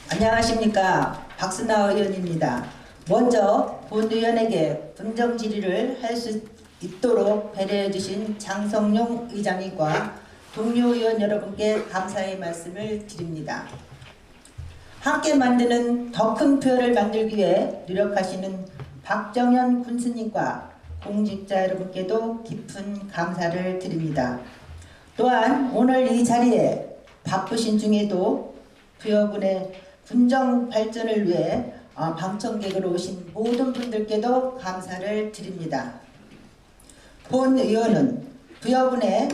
안녕하십니까. 박순아 의원입니다. 먼저 본 의원에게 분정 질의를 할 수 있도록 배려해 주신 장성용 의장님과 동료 의원 여러분께 감사의 말씀을 드립니다. 함께 만드는 더 큰 표를 만들기 위해 노력하시는 박정현 군수님과 공직자 여러분께도 깊은 감사를 드립니다. 또한 오늘 이 자리에 바쁘신 중에도 부여군의 군정 발전을 위해 방청객으로 오신 모든 분들께도 감사를 드립니다. 본 의원은 부여군의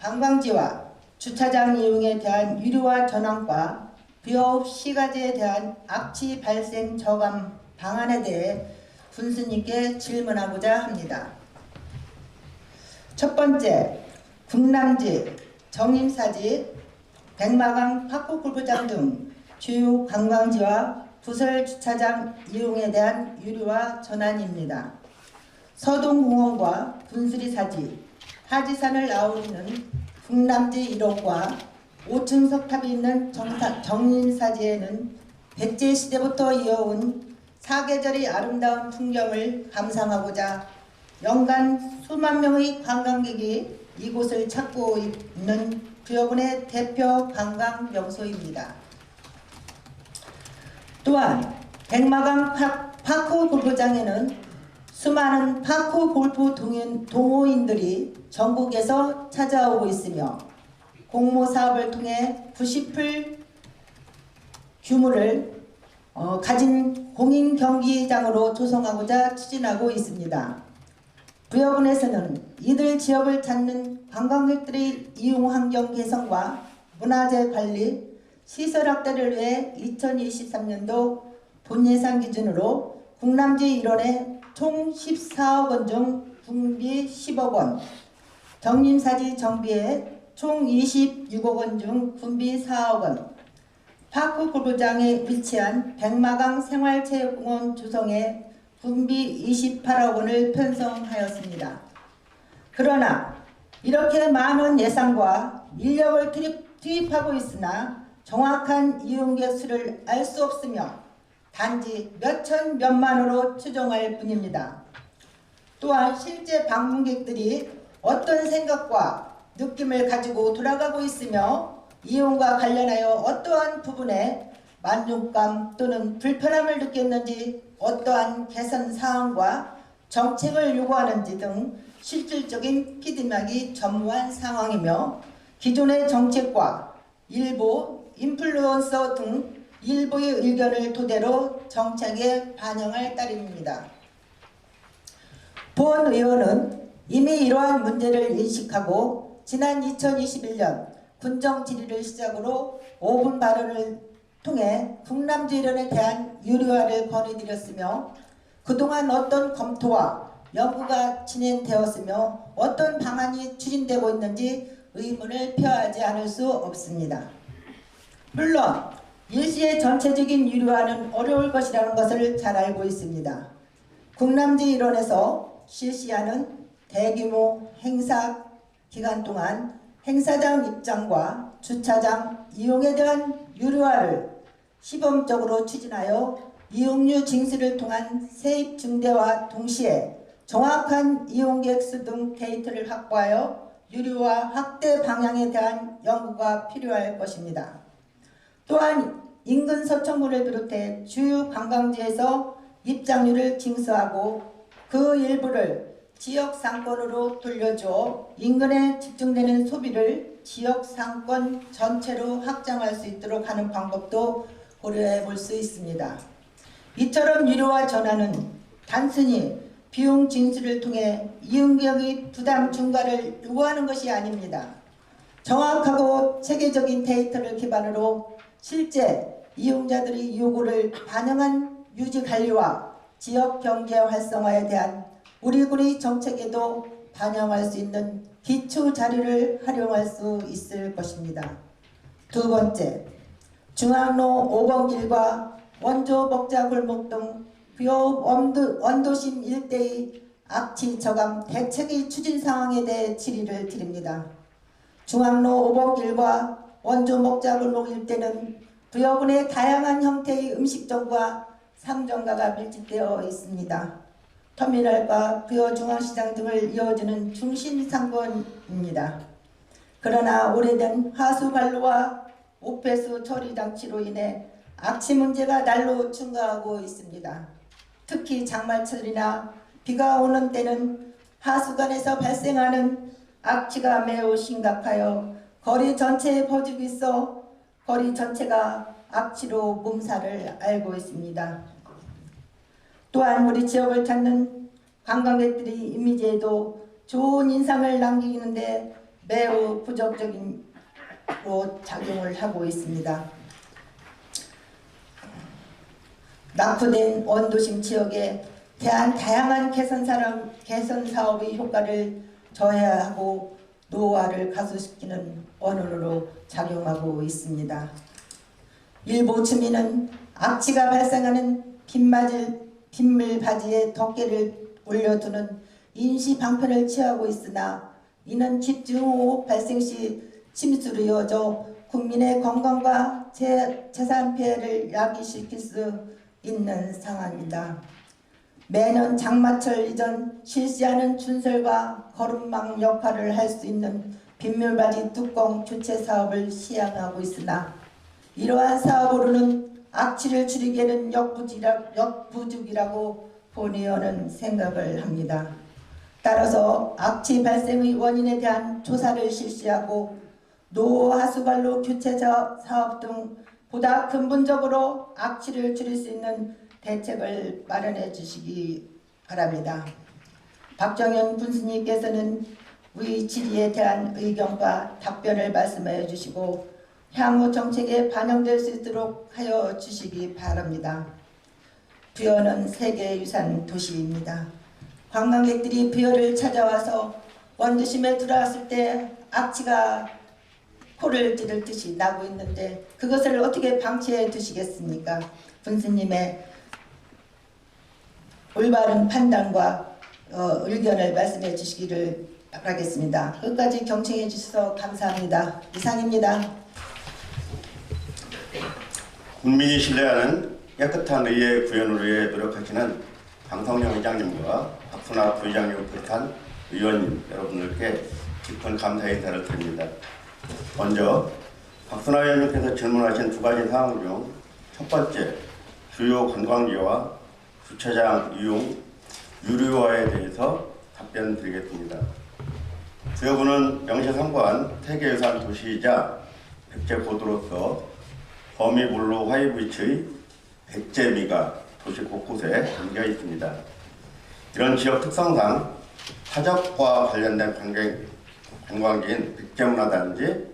관광지와 주차장 이용에 대한 유료화 전환과 부여업 시가지에 대한 악취 발생 저감 방안에 대해 군수님께 질문하고자 합니다. 첫 번째, 국남지, 정림사지, 백마강 파크골프장 등 주요 관광지와 부설 주차장 이용에 대한 유료화 전환입니다. 서동공원과 분수리사지, 하지산을 아우르는 국남지 1호과 5층 석탑이 있는 정림사지에는 백제시대부터 이어온 사계절의 아름다운 풍경을 감상하고자 연간 수만 명의 관광객이 이곳을 찾고 있는 부여군의 대표 관광 명소입니다. 또한 백마강 파크 골프장에는 수많은 파크 골프 동호인들이 전국에서 찾아오고 있으며 공모 사업을 통해 90풀 규모를 가진 공인 경기장으로 조성하고자 추진하고 있습니다. 부여군에서는 이들 지역을 찾는 관광객들의 이용 환경 개선과 문화재 관리, 시설 확대를 위해 2023년도 본예산 기준으로 국남지 일원에 총 14억 원 중 군비 10억 원, 정림사지 정비에 총 26억 원 중 군비 4억 원, 파크 골프장에 위치한 백마강 생활체육공원 조성에 군비 28억 원을 편성하였습니다. 그러나 이렇게 많은 예산과 인력을 투입하고 있으나 정확한 이용객 수를 알 수 없으며 단지 몇천 몇만으로 추정할 뿐입니다. 또한 실제 방문객들이 어떤 생각과 느낌을 가지고 돌아가고 있으며 이용과 관련하여 어떠한 부분에 만족감 또는 불편함을 느꼈는지, 어떠한 개선 사항과 정책을 요구하는지 등 실질적인 피드백이 전무한 상황이며 기존의 정책과 일부 인플루언서 등 일부의 의견을 토대로 정책에 반영할 따름입니다. 본 의원은 이미 이러한 문제를 인식하고 지난 2021년 군정 질의를 시작으로 5분 발언을 통해 국남지 일원에 대한 유료화를 건의드렸으며 그동안 어떤 검토와 연구가 진행되었으며 어떤 방안이 추진되고 있는지 의문을 표하지 않을 수 없습니다. 물론 일시의 전체적인 유료화는 어려울 것이라는 것을 잘 알고 있습니다. 국남지 일원에서 실시하는 대규모 행사 기간 동안 행사장 입장과 주차장 이용에 대한 유료화를 시범적으로 추진하여 이용료 징수를 통한 세입 증대와 동시에 정확한 이용객 수 등 데이터를 확보하여 유료화 확대 방향에 대한 연구가 필요할 것입니다. 또한 인근 서천군을 비롯해 주요 관광지에서 입장료를 징수하고 그 일부를 지역 상권으로 돌려줘 인근에 집중되는 소비를 지역 상권 전체로 확장할 수 있도록 하는 방법도 고려해 볼 수 있습니다. 이처럼 유료화 전환은 단순히 비용 징수를 통해 이용객의 부담 중과를 요구하는 것이 아닙니다. 정확하고 체계적인 데이터를 기반으로 실제 이용자들의 요구를 반영한 유지관리와 지역경제 활성화에 대한 우리 군의 정책에도 반영할 수 있는 기초 자료를 활용할 수 있을 것입니다. 두 번째, 중앙로 5번 길과 원조 먹자 골목 등 부여읍 원도심 일대의 악취 저감 대책의 추진 상황에 대해 질의를 드립니다. 중앙로 5번 길과 원조 먹자 골목 일대는 부여군의 다양한 형태의 음식점과 상점가가 밀집되어 있습니다. 터미널과 부여 중앙시장 등을 이어주는 중심 상권입니다. 그러나 오래된 하수 관로와 오폐수 처리 장치로 인해 악취 문제가 날로 증가하고 있습니다. 특히 장마철이나 비가 오는 때는 하수관에서 발생하는 악취가 매우 심각하여 거리 전체에 퍼지고 있어 거리 전체가 악취로 몸살을 앓고 있습니다. 또한 우리 지역을 찾는 관광객들의 이미지에도 좋은 인상을 남기는데 매우 부정적으로 작용을 하고 있습니다. 낙후된 원도심 지역에 대한 다양한 개선 사업의 효과를 저해하고 노화를 가속시키는 원인으로 작용하고 있습니다. 일부 주민은 악취가 발생하는 빗물 바지에 덮개를 올려두는 임시 방편을 취하고 있으나 이는 집중호우 발생 시 침수로 이어져 국민의 건강과 재산 피해를 야기시킬 수 있는 상황입니다. 매년 장마철 이전 실시하는 준설과 거름망 역할을 할 수 있는 빗물바지 뚜껑 교체 사업을 시행하고 있으나 이러한 사업으로는 악취를 줄이기에는 역부족이라고 본의원은 생각을 합니다. 따라서 악취 발생의 원인에 대한 조사를 실시하고 노하수관로 교체 사업 등 보다 근본적으로 악취를 줄일 수 있는 대책을 마련해 주시기 바랍니다. 박정현 군수님께서는 우리 질의에 대한 의견과 답변을 말씀해 주시고 향후 정책에 반영될 수 있도록 하여 주시기 바랍니다. 부여는 세계유산 도시입니다. 관광객들이 부여를 찾아와서 원도심에 들어왔을 때 악취가 코를 찌를 듯이 나고 있는데 그것을 어떻게 방치해 두시겠습니까? 군수님의 올바른 판단과 의견을 말씀해 주시기를 바라겠습니다. 끝까지 경청해 주셔서 감사합니다. 이상입니다. 국민이 신뢰하는 깨끗한 의회 구현을 위해 노력하시는 방성영 의장님과 박순하 부의장님을 비롯한 의원님 여러분들께 깊은 감사 인사를 드립니다. 먼저 박순하 의원님께서 질문하신 두 가지 사항 중 첫 번째, 주요 관광지와 주차장 이용 유료화에 대해서 답변드리겠습니다. 부여구는 명실상부한 세계유산 도시이자 백제고도로서 범위블루 화이브리치의 백제미가 도시 곳곳에 담겨 있습니다. 이런 지역 특성상 사적과 관련된 관광지인 백제문화단지,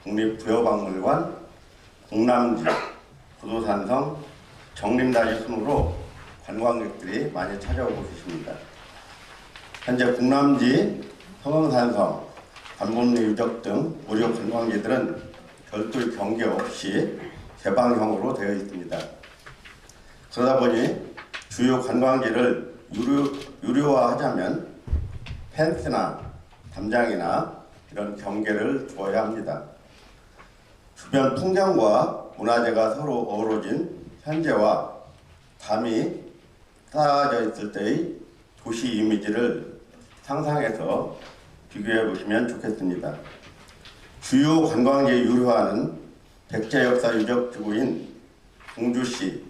국립부여박물관, 공남지, 부도산성, 정림다리 순으로 관광객들이 많이 찾아오고 계십니다. 현재 공남지, 성흥산성, 관본리 유적 등 무료 관광지들은 별도의 경계 없이 개방형으로 되어 있습니다. 그러다 보니 주요 관광지를 유료화하자면 펜스나 담장이나 이런 경계를 두어야 합니다. 주변 풍경과 문화재가 서로 어우러진 현재와 담이 쌓아져 있을 때의 도시 이미지를 상상해서 비교해 보시면 좋겠습니다. 주요 관광지 유료화는 백제 역사 유적지구인 공주시,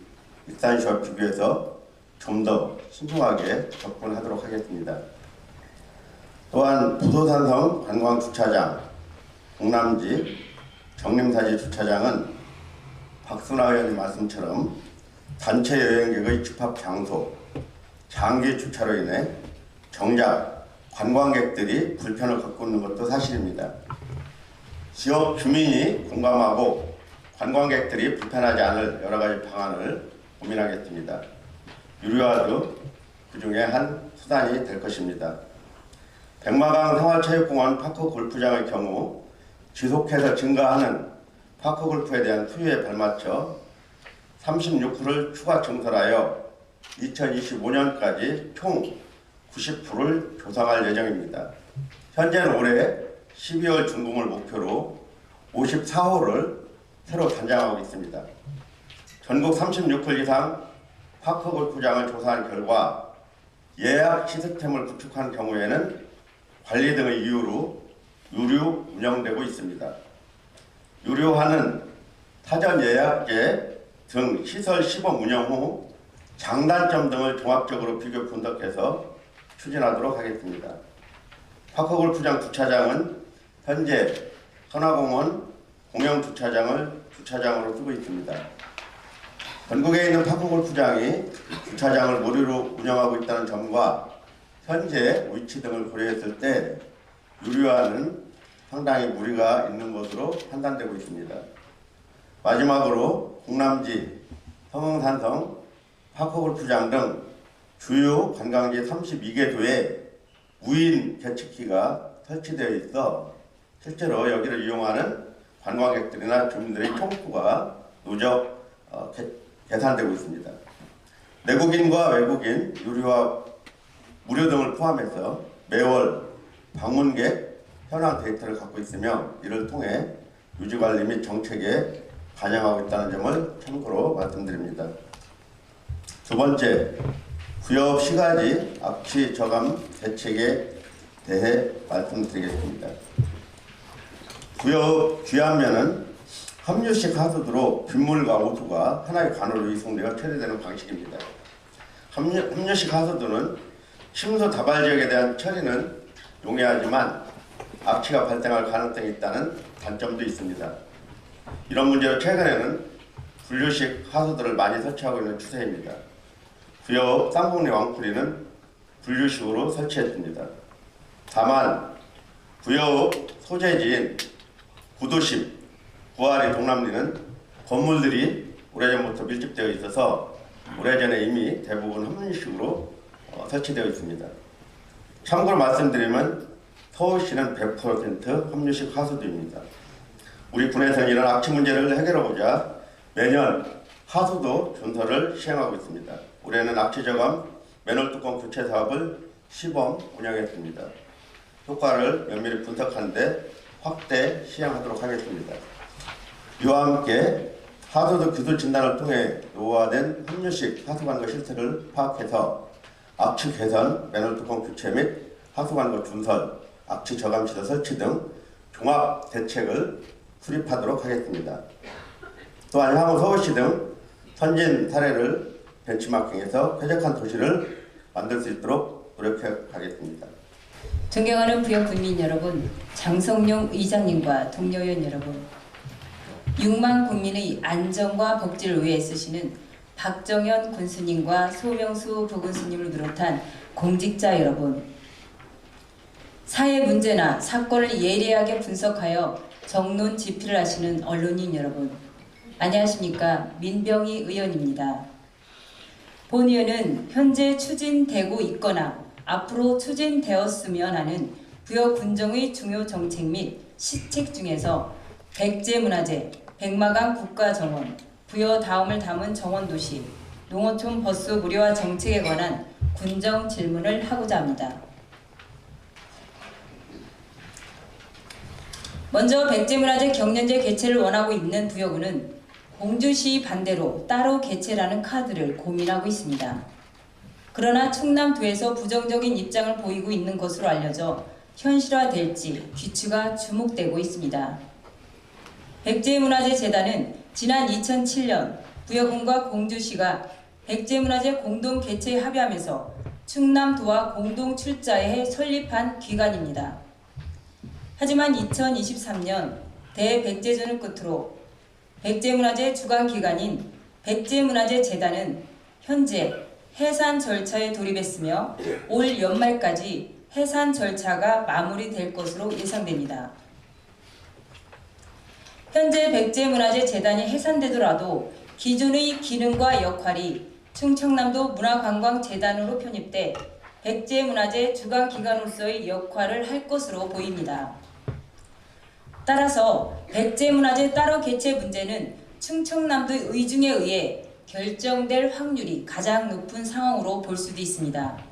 익산시와 비교해서 좀 더 신중하게 접근하도록 하겠습니다. 또한 부도산성 관광주차장, 공남지, 정림사지 주차장은 박순하 의원님 말씀처럼 단체 여행객의 집합 장소, 장기 주차로 인해 정작 관광객들이 불편을 겪고 있는 것도 사실입니다. 지역 주민이 공감하고 관광객들이 불편하지 않을 여러 가지 방안을 고민하겠습니다. 유료화도 그 중에 한 수단이 될 것입니다. 백마강 생활체육공원 파크 골프장의 경우 지속해서 증가하는 파크골프에 대한 투유에 발맞춰 36호를 추가 증설하여 2025년까지 총 90호를 조성할 예정입니다. 현재는 올해 12월 준공을 목표로 54호를 새로 단장하고 있습니다. 전국 36홀 이상 파크골프장을 조사한 결과 예약 시스템을 구축한 경우에는 관리 등의 이유로 유료 운영되고 있습니다. 유료화는 사전 예약제 등 시설 시범 운영 후 장단점 등을 종합적으로 비교 분석해서 추진하도록 하겠습니다. 파크골프장 주차장은 현재 선화공원 공영 주차장을 주차장으로 쓰고 있습니다. 전국에 있는 파크골프장이 주차장을 무료로 운영하고 있다는 점과 현재 위치 등을 고려했을 때 유료화는 상당히 무리가 있는 것으로 판단되고 있습니다. 마지막으로 공람지, 성흥산성, 파크골프장 등 주요 관광지 32개 도에 무인 계측기가 설치되어 있어 실제로 여기를 이용하는 관광객들이나 주민들의 총수가 누적 계산되고 있습니다. 내국인과 외국인, 유료화, 무료 등을 포함해서 매월 방문객 현황 데이터를 갖고 있으며 이를 통해 유지관리 및 정책에 반영하고 있다는 점을 참고로 말씀드립니다. 두 번째, 구역 시가지 악취 저감 대책에 대해 말씀드리겠습니다. 구역 귀환면은 함유식 하수도로 빗물과 오수가 하나의 관으로 이송되어 처리되는 방식입니다. 함유식 하수도는 침수 다발 지역에 대한 처리는 용이하지만 악취가 발생할 가능성이 있다는 단점도 있습니다. 이런 문제로 최근에는 분류식 하수도를 많이 설치하고 있는 추세입니다. 구역 쌍봉리 왕풀이는 분류식으로 설치했습니다. 다만 구역 소재지인 구도심, 구아리 동남리는 건물들이 오래전부터 밀집되어 있어서 오래전에 이미 대부분 함유식으로 설치되어 있습니다. 참고로 말씀드리면 서울시는 100% 함유식 하수도입니다. 우리 군에서는 이런 악취 문제를 해결하고자 매년 하수도 준설을 시행하고 있습니다. 올해는 악취 저감 맨홀 뚜껑 교체 사업을 시범 운영했습니다. 효과를 면밀히 분석한 데 확대 시행하도록 하겠습니다. 이와 함께 하수도 기술 진단을 통해 노후화된 함유식 하수관거 실태를 파악해서 악취 개선, 맨홀 뚜껑 교체 및 하수관거 준설, 악취 저감 시설 설치 등 종합 대책을 수립하도록 하겠습니다. 또한 향후 서울시 등 선진 사례를 벤치마킹해서 쾌적한 도시를 만들 수 있도록 노력해 가겠습니다. 존경하는 부여 군민 여러분, 장성용 의장님과 동료 의원 여러분, 6만 국민의 안전과 복지를 위해 쓰시는 박정현 군수님과 소명수 부군수님을 비롯한 공직자 여러분, 사회 문제나 사건을 예리하게 분석하여 정론 집필을 하시는 언론인 여러분, 안녕하십니까? 민병희 의원입니다. 본 의원은 현재 추진되고 있거나 앞으로 추진되었으면 하는 부여 군정의 중요 정책 및 시책 중에서 백제문화재, 백마강 국가정원, 부여 다음을 담은 정원도시, 농어촌 버스 무료화 정책에 관한 군정 질문을 하고자 합니다. 먼저 백제문화재 경년제 개최를 원하고 있는 부여군은 공주시 반대로 따로 개최라는 카드를 고민하고 있습니다. 그러나 충남도에서 부정적인 입장을 보이고 있는 것으로 알려져 현실화될지 귀추가 주목되고 있습니다. 백제문화재재단은 지난 2007년 부여군과 공주시가 백제문화재 공동 개최에 합의하면서 충남도와 공동 출자해 설립한 기관입니다. 하지만 2023년 대백제전을 끝으로 백제문화재 주관기관인 백제문화재재단은 현재 해산 절차에 돌입했으며 올 연말까지 해산 절차가 마무리될 것으로 예상됩니다. 현재 백제문화재재단이 해산되더라도 기존의 기능과 역할이 충청남도 문화관광재단으로 편입돼 백제문화재 주관기관으로서의 역할을 할 것으로 보입니다. 따라서 백제문화재 따로 개최 문제는 충청남도의 의중에 의해 결정될 확률이 가장 높은 상황으로 볼 수도 있습니다.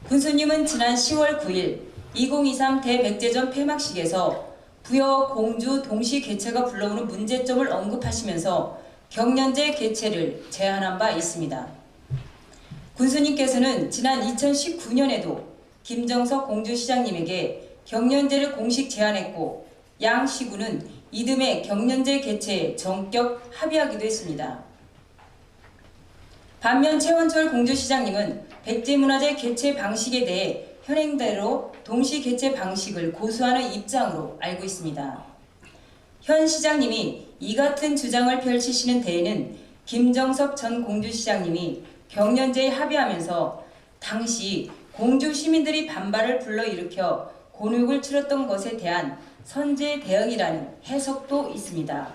군수님은 지난 10월 9일 2023 대백제전 폐막식에서 부여, 공주 동시 개최가 불러오는 문제점을 언급하시면서 경연제 개최를 제안한 바 있습니다. 군수님께서는 지난 2019년에도 김정석 공주시장님에게 경연제를 공식 제안했고 양 시군은 이듬해 경연제 개최에 전격 합의하기도 했습니다. 반면 최원철 공주시장님은 백제문화재 개최 방식에 대해 현행대로 동시 개최 방식을 고수하는 입장으로 알고 있습니다. 현 시장님이 이 같은 주장을 펼치시는 데에는 김정석 전 공주시장님이 경연제에 합의하면서 당시 공주 시민들이 반발을 불러일으켜 곤욕을 치렀던 것에 대한 선제 대응이라는 해석도 있습니다.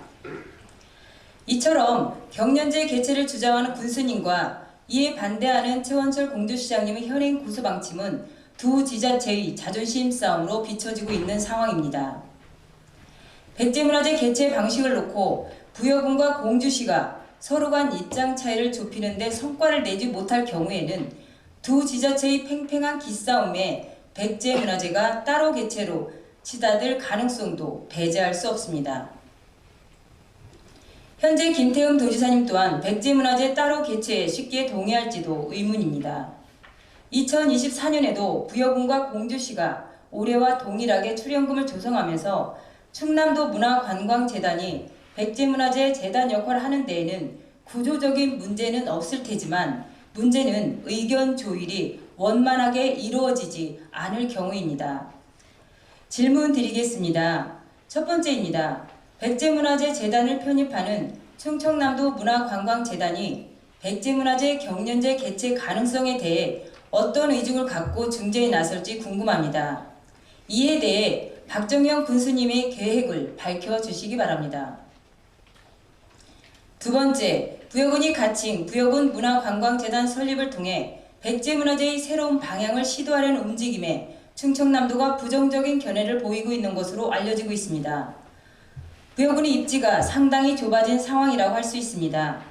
이처럼 경연제 개최를 주장하는 군수님과 이에 반대하는 최원철 공주시장님의 현행 고수 방침은 두 지자체의 자존심 싸움으로 비춰지고 있는 상황입니다. 백제문화재 개최 방식을 놓고 부여군과 공주시가 서로 간 입장 차이를 좁히는 데 성과를 내지 못할 경우에는 두 지자체의 팽팽한 기싸움에 백제문화재가 따로 개최로 치닫을 가능성도 배제할 수 없습니다. 현재 김태흠 도지사님 또한 백제문화재 따로 개최에 쉽게 동의할지도 의문입니다. 2024년에도 부여군과 공주시가 올해와 동일하게 출연금을 조성하면서 충남도 문화관광재단이 백제문화재 재단 역할을 하는 데에는 구조적인 문제는 없을 테지만 문제는 의견 조율이 원만하게 이루어지지 않을 경우입니다. 질문 드리겠습니다. 첫 번째입니다. 백제문화재 재단을 편입하는 충청남도 문화관광재단이 백제문화재 경연제 개최 가능성에 대해 어떤 의중을 갖고 중재에 나설지 궁금합니다. 이에 대해 박정영 군수님의 계획을 밝혀주시기 바랍니다. 두 번째, 부여군이 가칭 부여군 문화관광재단 설립을 통해 백제문화재의 새로운 방향을 시도하려는 움직임에 충청남도가 부정적인 견해를 보이고 있는 것으로 알려지고 있습니다. 부여군의 입지가 상당히 좁아진 상황이라고 할 수 있습니다.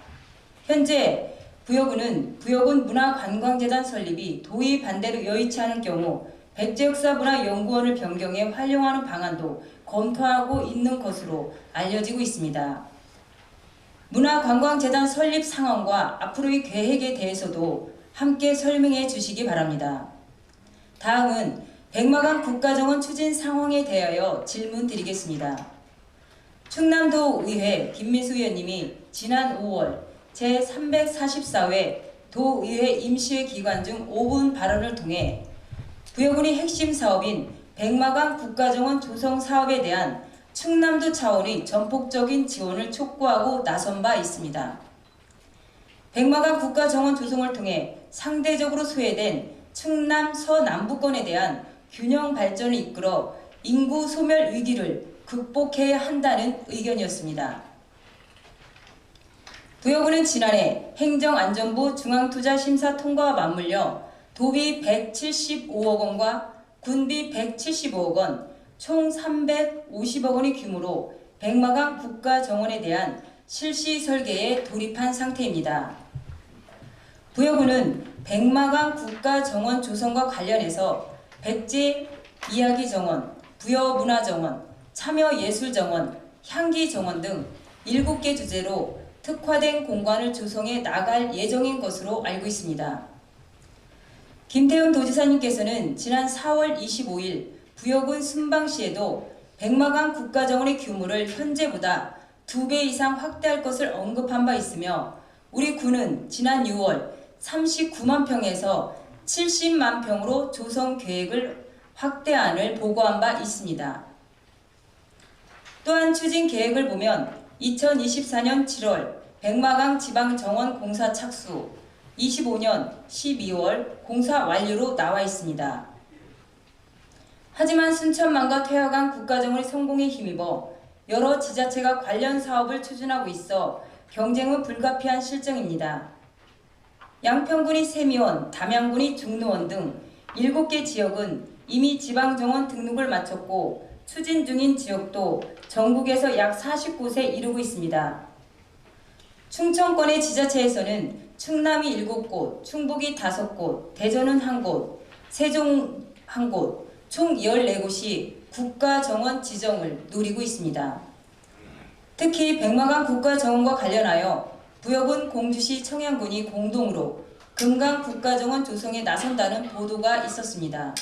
현재 부여군은 부여군 문화관광재단 설립이 도의 반대로 여의치 않을 경우 백제역사문화연구원을 변경해 활용하는 방안도 검토하고 있는 것으로 알려지고 있습니다. 문화관광재단 설립 상황과 앞으로의 계획에 대해서도 함께 설명해 주시기 바랍니다. 다음은 백마강 국가정원 추진 상황에 대하여 질문 드리겠습니다. 충남도 의회 김민수 의원님이 지난 5월 제344회 도의회 임시회 기간 중 5분 발언을 통해 부여군의 핵심 사업인 백마강 국가정원 조성 사업에 대한 충남도 차원의 전폭적인 지원을 촉구하고 나선 바 있습니다. 백마강 국가정원 조성을 통해 상대적으로 소외된 충남 서남부권에 대한 균형 발전을 이끌어 인구 소멸 위기를 극복해야 한다는 의견이었습니다. 부여군은 지난해 행정안전부 중앙투자심사 통과와 맞물려 도비 175억 원과 군비 175억 원, 총 350억 원의 규모로 백마강 국가정원에 대한 실시 설계에 돌입한 상태입니다. 부여군은 백마강 국가정원 조성과 관련해서 백제 이야기정원, 부여문화정원, 참여예술정원, 향기정원 등 7개 주제로 특화된 공간을 조성해 나갈 예정인 것으로 알고 있습니다. 김태흠 도지사님께서는 지난 4월 25일 부여군 순방시에도 백마강 국가정원의 규모를 현재보다 2배 이상 확대할 것을 언급한 바 있으며 우리 군은 지난 6월 39만 평에서 70만 평으로 조성 계획을 확대안을 보고한 바 있습니다. 또한 추진 계획을 보면 2024년 7월 백마강 지방정원 공사 착수, 25년 12월 공사 완료로 나와 있습니다. 하지만 순천만과 퇴화강 국가정원의 성공에 힘입어 여러 지자체가 관련 사업을 추진하고 있어 경쟁은 불가피한 실정입니다. 양평군이 세미원, 담양군이 중로원 등 7개 지역은 이미 지방정원 등록을 마쳤고 추진 중인 지역도 전국에서 약 49곳에 이르고 있습니다. 충청권의 지자체에서는 충남이 7곳, 충북이 5곳, 대전은 1곳, 세종 1곳, 총 14곳이 국가정원 지정을 노리고 있습니다. 특히 백마강 국가정원과 관련하여 부여군, 공주시, 청양군이 공동으로 금강 국가정원 조성에 나선다는 보도가 있었습니다.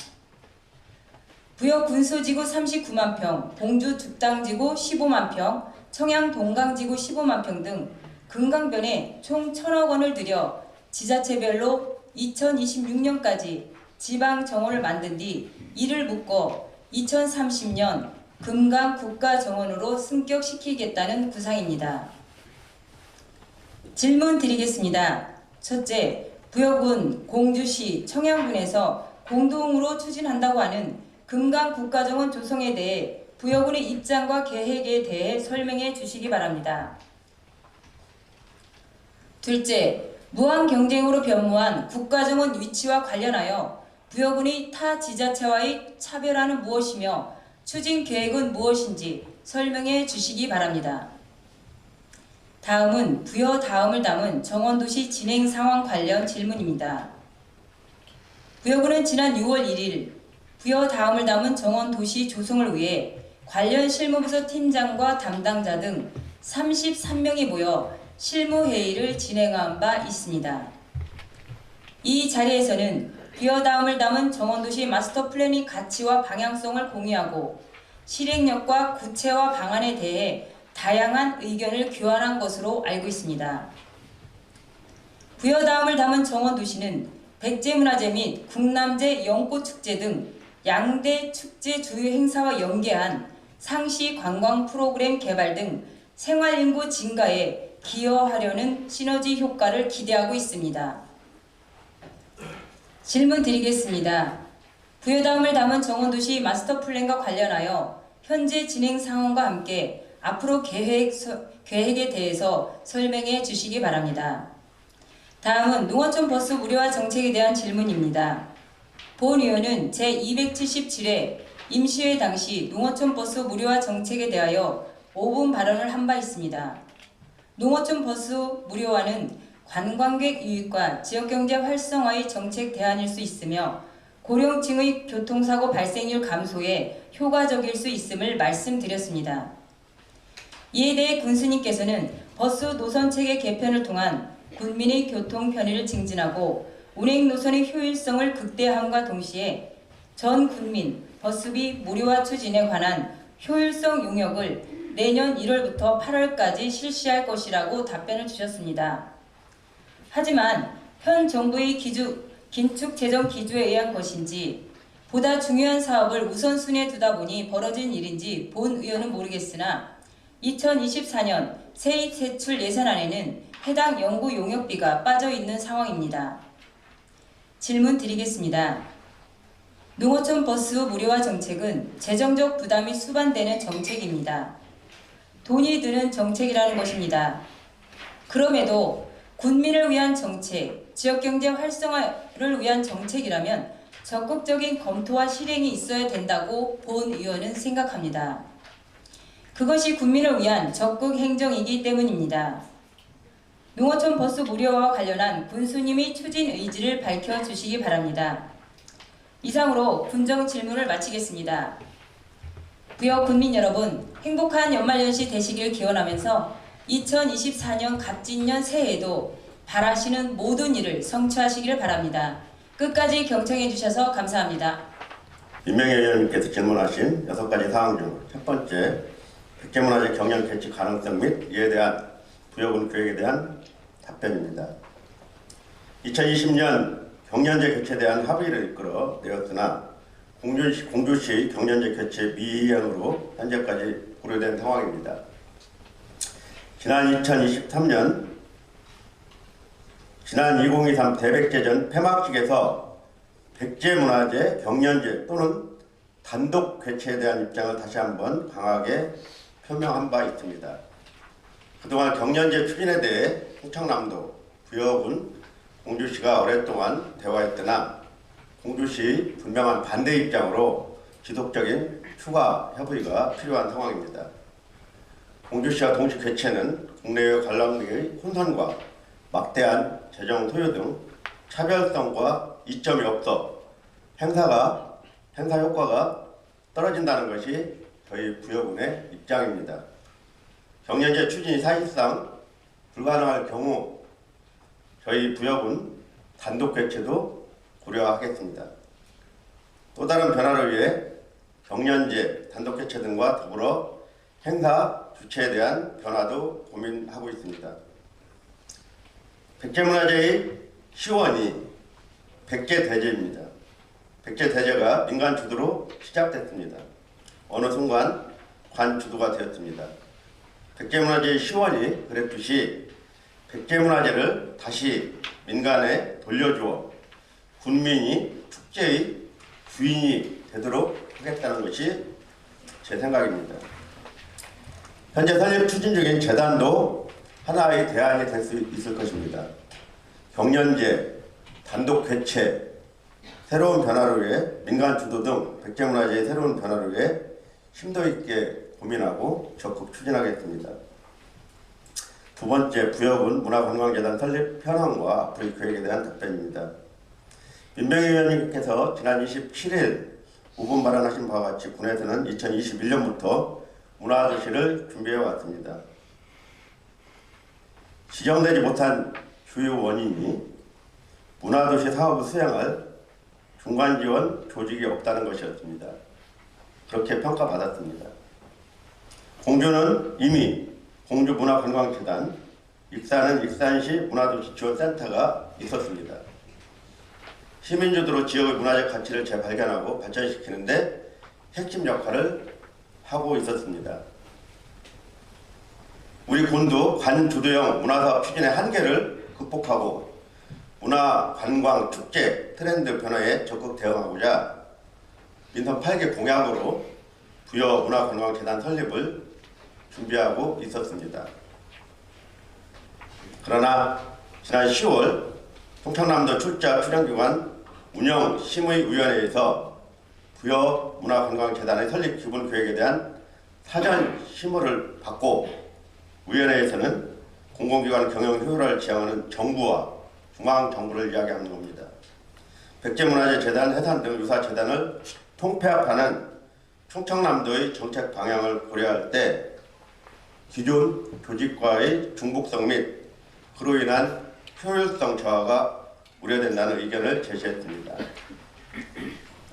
부여 군소지구 39만 평, 공주 죽당지구 15만 평, 청양 동강지구 15만 평 등 금강변에 총 1,000억 원을 들여 지자체별로 2026년까지 지방정원을 만든 뒤 이를 묶어 2030년 금강 국가정원으로 승격시키겠다는 구상입니다. 질문 드리겠습니다. 첫째, 부여군, 공주시, 청양군에서 공동으로 추진한다고 하는 금강 국가정원 조성에 대해 부여군의 입장과 계획에 대해 설명해 주시기 바랍니다. 둘째, 무한 경쟁으로 변모한 국가정원 위치와 관련하여 부여군의 타 지자체와의 차별화는 무엇이며 추진 계획은 무엇인지 설명해 주시기 바랍니다. 다음은 부여 다음을 담은 정원도시 진행 상황 관련 질문입니다. 부여군은 지난 6월 1일 부여 다음을 담은 정원도시 조성을 위해 관련 실무부서 팀장과 담당자 등 33명이 모여 실무회의를 진행한 바 있습니다. 이 자리에서는 부여 다음을 담은 정원도시 마스터 플랜의 가치와 방향성을 공유하고 실행력과 구체화 방안에 대해 다양한 의견을 교환한 것으로 알고 있습니다. 부여 다음을 담은 정원도시는 백제문화제 및 국남제 연꽃축제 등 양대 축제 주요 행사와 연계한 상시 관광 프로그램 개발 등 생활인구 증가에 기여하려는 시너지 효과를 기대하고 있습니다. 질문 드리겠습니다. 부여 다음을 담은 정원도시 마스터 플랜과 관련하여 현재 진행 상황과 함께 앞으로 계획에 대해서 설명해 주시기 바랍니다. 다음은 농어촌 버스 무료화 정책에 대한 질문입니다. 본 의원은 제277회 임시회 당시 농어촌 버스 무료화 정책에 대하여 5분 발언을 한 바 있습니다. 농어촌 버스 무료화는 관광객 유입과 지역경제 활성화의 정책 대안일 수 있으며 고령층의 교통사고 발생률 감소에 효과적일 수 있음을 말씀드렸습니다. 이에 대해 군수님께서는 버스 노선체계 개편을 통한 군민의 교통 편의를 증진하고 운행 노선의 효율성을 극대화함과 동시에 전 군민 버스비 무료화 추진에 관한 효율성 용역을 내년 1월부터 8월까지 실시할 것이라고 답변을 주셨습니다. 하지만 현 정부의 긴축 재정 기조에 의한 것인지 보다 중요한 사업을 우선순위에 두다 보니 벌어진 일인지 본 의원은 모르겠으나 2024년 세입 세출 예산안에는 해당 연구 용역비가 빠져 있는 상황입니다. 질문 드리겠습니다. 농어촌 버스 무료화 정책은 재정적 부담이 수반되는 정책입니다. 돈이 드는 정책이라는 것입니다. 그럼에도 군민을 위한 정책, 지역경제 활성화를 위한 정책이라면 적극적인 검토와 실행이 있어야 된다고 본 의원은 생각합니다. 그것이 국민을 위한 적극 행정이기 때문입니다. 농어촌 버스 무료화와 관련한 군수님의 추진 의지를 밝혀주시기 바랍니다. 이상으로 군정 질문을 마치겠습니다. 부여 군민 여러분, 행복한 연말연시 되시길 기원하면서 2024년 갑진년 새해에도 바라시는 모든 일을 성취하시기를 바랍니다. 끝까지 경청해 주셔서 감사합니다. 임명혜 의원님께서 질문하신 6가지 사항 중 첫 번째, 백제문화재 경연 개최 가능성 및 이에 대한 부여군 계획에 대한 답변입니다. 2020년 경연제 개최에 대한 합의를 이끌어 내었으나 공주시 경연제 개최 미행으로 현재까지 고려된 상황입니다. 지난 2023년 2023 대백제전 폐막식에서 백제문화재 경연제 또는 단독 개최에 대한 입장을 다시 한번 강하게 표명한 바 있습니다. 그동안 경연제 추진에 대해 충청남도, 부여군, 공주시가 오랫동안 대화했으나 공주시 분명한 반대 입장으로 지속적인 추가 협의가 필요한 상황입니다. 공주시와 동시 개최는 국내외 관람객의 혼선과 막대한 재정 소요 등 차별성과 이점이 없어 행사 효과가 떨어진다는 것이 저희 부여군의 입장입니다. 경연제 추진이 사실상 불가능할 경우 저희 부여군 단독 개최도 고려하겠습니다. 또 다른 변화를 위해 경연제 단독 개최 등과 더불어 행사 주체에 대한 변화도 고민하고 있습니다. 백제문화재의 시원이 백제대제입니다. 백제대제가 민간 주도로 시작됐습니다. 어느 순간 관 주도가 되었습니다. 백제문화재의 시원이 그랬듯이 백제문화재를 다시 민간에 돌려주어 군민이 축제의 주인이 되도록 하겠다는 것이 제 생각입니다. 현재 설립 추진 중인 재단도 하나의 대안이 될 수 있을 것입니다. 경연제, 단독 개최, 새로운 변화를 위해 민간 주도 등 백제문화재의 새로운 변화를 위해 심도 있게 고민하고 적극 추진하겠습니다. 두 번째, 부여군 문화관광재단 설립 현황과 앞으로의 계획에 대한 답변입니다. 민병희 의원님께서 지난 27일 5분 발언하신 바와 같이 군에서는 2021년부터 문화도시를 준비해 왔습니다. 지정되지 못한 주요 원인이 문화도시 사업을 수행할 중간지원 조직이 없다는 것이었습니다. 그렇게 평가받았습니다. 공주는 이미 공주문화관광재단, 익산은 익산시 문화도시지원센터가 있었습니다. 시민주도로 지역의 문화적 가치를 재발견하고 발전시키는데 핵심 역할을 하고 있었습니다. 우리 군도 관주도형 문화사업 추진의 한계를 극복하고 문화, 관광, 축제, 트렌드 변화에 적극 대응하고자 민선 8개 공약으로 부여 문화관광재단 설립을 준비하고 있었습니다. 그러나 지난 10월 충청남도 출자 출연기관 운영심의위원회에서 부여 문화관광재단의 설립 기본 계획에 대한 사전 심의를 받고 위원회에서는 공공기관 경영 효율화를 지향하는 정부와 중앙정부를 이야기하는 겁니다. 백제문화재재단, 해산 등 유사 재단을 통폐합하는 충청남도의 정책 방향을 고려할 때 기존 조직과의 중복성 및 그로 인한 효율성 저하가 우려된다는 의견을 제시했습니다.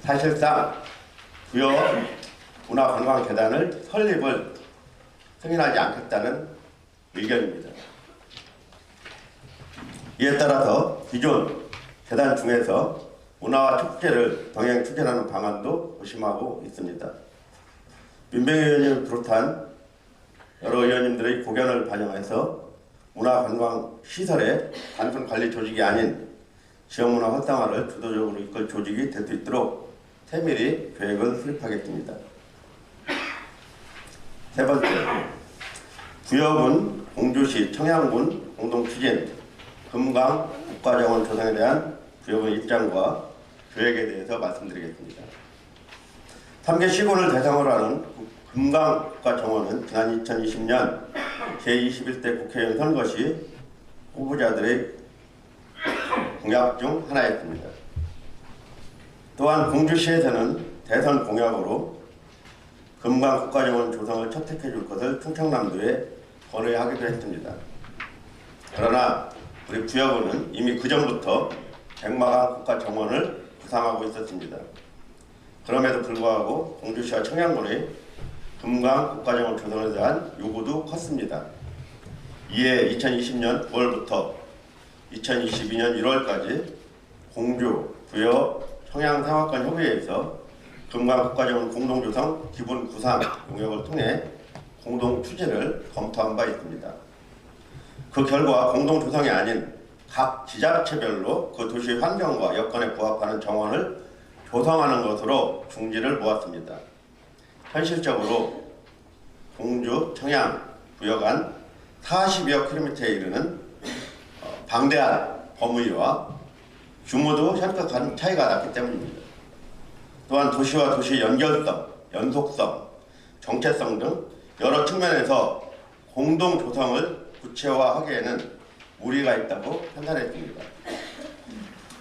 사실상 부여 문화관광재단을 설립을 승인하지 않겠다는 의견입니다. 이에 따라서 기존 재단 중에서 문화와 축제를 병행 추진하는 방안도 고심하고 있습니다. 민병희 의원님을 비롯한 여러 의원님들의 고견을 반영해서 문화관광시설의 단순 관리 조직이 아닌 지역문화 활성화를 주도적으로 이끌 조직이 될 수 있도록 세밀히 계획을 수립하겠습니다. 세 번째, 부여군, 공주시, 청양군 공동추진 금강 국가정원 조성에 대한 부여군 입장과 계획에 대해서 말씀드리겠습니다. 3개 시군을 대상으로 하는 금강 국가정원은 지난 2020년 제21대 국회의원 선거 시 후보자들의 공약 중 하나였습니다. 또한 공주시에서는 대선 공약으로 금강 국가정원 조성을 채택해 줄 것을 충청남도에 건의하기도 했습니다. 그러나 우리 부여군은 이미 그전부터 백마강 국가정원을 구상하고 있었습니다. 그럼에도 불구하고 공주시와 청양군의 금강 국가정원 조성에 대한 요구도 컸습니다. 이에 2020년 9월부터 2022년 1월까지 공주, 부여, 청양 상하권 협의회에서 금강 국가정원 공동조성 기본 구상 용역을 통해 공동 추진을 검토한 바 있습니다. 그 결과 공동조성이 아닌 각 지자체별로 그 도시의 환경과 여건에 부합하는 정원을 조성하는 것으로 중지를 모았습니다. 현실적으로 공주, 청양, 부여 간 40여 킬로미터에 이르는 방대한 범위와 규모도 현격한 차이가 났기 때문입니다. 또한 도시와 도시의 연결성, 연속성, 정체성 등 여러 측면에서 공동 조성을 구체화하기에는 무리가 있다고 판단했습니다.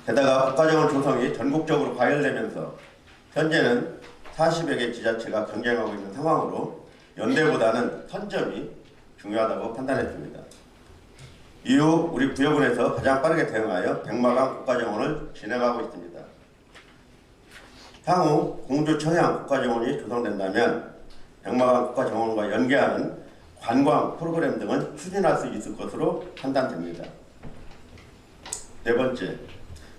게다가 국가정원 조성이 전국적으로 과열되면서 현재는 40여 개 지자체가 경쟁하고 있는 상황으로 연대보다는 선점이 중요하다고 판단했습니다. 이후 우리 부여군에서 가장 빠르게 대응하여 백마강 국가정원을 진행하고 있습니다. 향후 공주 청양 국가정원이 조성된다면 백마강 국가정원과 연계하는 관광 프로그램 등은 추진할 수 있을 것으로 판단됩니다. 네 번째,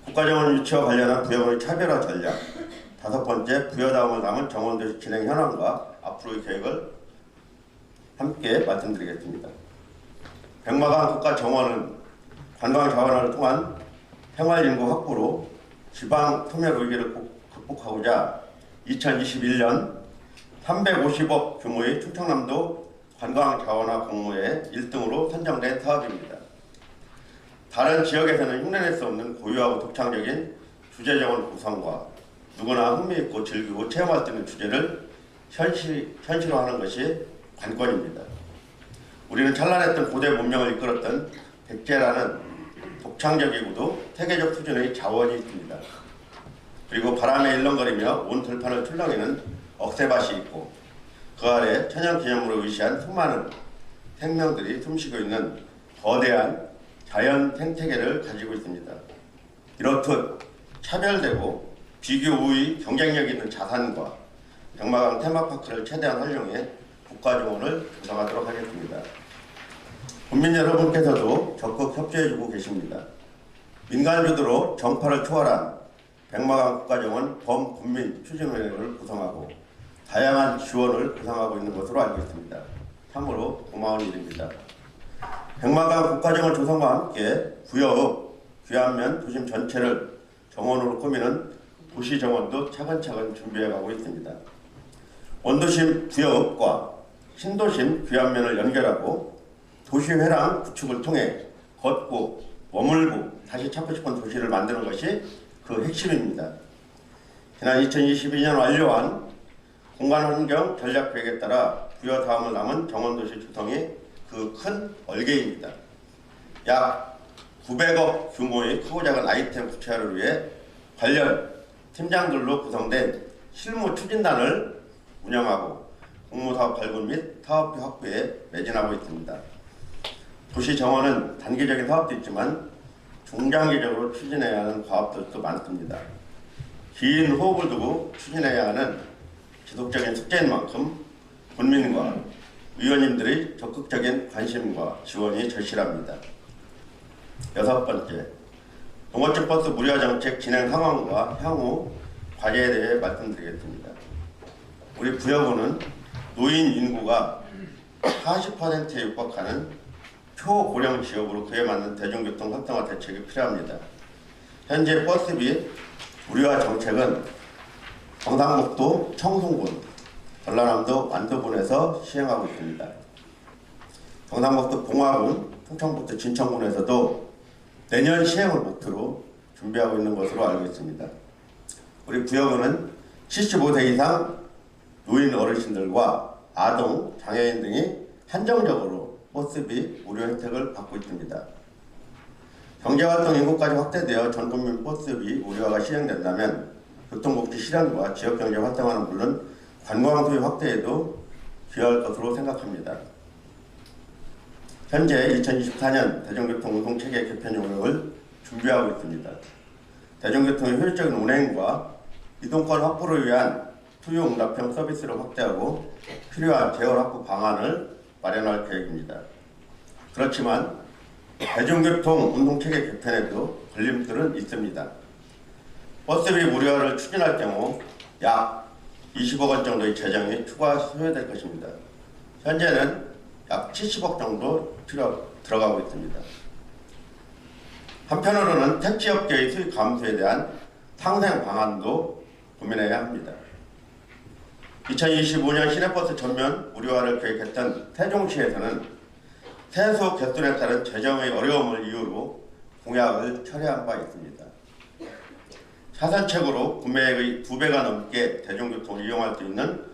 국가정원 유치와 관련한 부여군의 차별화 전략. 다섯 번째, 부여다움을 담은 정원도시 진행 현황과 앞으로의 계획을 함께 말씀드리겠습니다. 백마강 국가정원은 관광 자원화를 통한 생활인구 확보로 지방 소멸 위기를 극복하고자 2021년 350억 규모의 충청남도 관광 자원화 공모에 1등으로 선정된 사업입니다. 다른 지역에서는 흉내낼 수 없는 고유하고 독창적인 주제정원 구성과 누구나 흥미있고 즐기고 체험할 수 있는 주제를 현실화하는 것이 관건입니다. 우리는 찬란했던 고대 문명을 이끌었던 백제라는 독창적이고도 세계적 수준의 자원이 있습니다. 그리고 바람에 일렁거리며 온 들판을 출렁이는 억새밭이 있고 그 아래 천연기념물을 의시한 수많은 생명들이 숨쉬고 있는 거대한 자연 생태계를 가지고 있습니다. 이렇듯 차별되고 비교 우위 경쟁력 있는 자산과 백마강 테마파크를 최대한 활용해 국가정원을 조성하도록 하겠습니다. 국민 여러분께서도 적극 협조해주고 계십니다. 민간 주도로 정파를 초월한 백마강 국가정원 범국민 추진위원회를 구성하고 다양한 지원을 구상하고 있는 것으로 알고 있습니다. 참으로 고마운 일입니다. 백마강 국가정원 조성과 함께 부여읍, 귀안면 도심 전체를 정원으로 꾸미는 도시정원도 차근차근 준비해가고 있습니다. 원도심 부여읍과 신도심 귀안면을 연결하고 도시회랑 구축을 통해 걷고 머물고 다시 찾고 싶은 도시를 만드는 것이 그 핵심입니다. 지난 2022년 완료한 공간환경 전략계획에 따라 부여 다음을 남은 정원도시 조성이 그 큰 얼개입니다. 약 900억 규모의 크고 작은 아이템 구체화를 위해 관련 팀장들로 구성된 실무 추진단을 운영하고 공모사업 발굴 및 사업비 확보에 매진하고 있습니다. 도시 정원은 단기적인 사업도 있지만 중장기적으로 추진해야 하는 과업들도 많습니다. 긴 호흡을 두고 추진해야 하는 지속적인 숙제인 만큼 국민과 의원님들의 적극적인 관심과 지원이 절실합니다. 여섯 번째, 농어촌 버스 무료화 정책 진행 상황과 향후 과제에 대해 말씀드리겠습니다. 우리 부여군은 노인 인구가 40%에 육박하는 초고령 지역으로 그에 맞는 대중교통 활성화 대책이 필요합니다. 현재 버스비 무료화 정책은 경상북도 청송군, 전라남도 완도군에서 시행하고 있습니다. 경상북도 봉화군, 충청북도 진천군에서도 내년 시행을 목표로 준비하고 있는 것으로 알고 있습니다. 우리 부여군은 75세 이상 노인 어르신들과 아동, 장애인 등이 한정적으로 버스비 무료 혜택을 받고 있습니다. 경제활동 인구까지 확대되어 전국민 버스비 무료화가 시행된다면 교통복지 실현과 지역경제 활성화는 물론 관광수요 확대에도 기여할 것으로 생각합니다. 현재 2024년 대중교통 운송체계 개편 용역을 준비하고 있습니다. 대중교통의 효율적인 운행과 이동권 확보를 위한 투유응답형 서비스를 확대하고 필요한 재원 확보 방안을 마련할 계획입니다. 그렇지만 대중교통 운송체계 개편에도 걸림돌은 있습니다. 버스비 무료화를 추진할 경우 약 20억 원 정도의 재정이 추가 소요될 것입니다. 현재는 약 70억 정도 들어가고 있습니다. 한편으로는 택지업계의 수익 감소에 대한 상생 방안도 고민해야 합니다. 2025년 시내버스 전면 무료화를 계획했던 세종시에서는 세수 개선에 따른 재정의 어려움을 이유로 공약을 철회한 바 있습니다. 차선책으로 구매액의 2배가 넘게 대중교통을 이용할 수 있는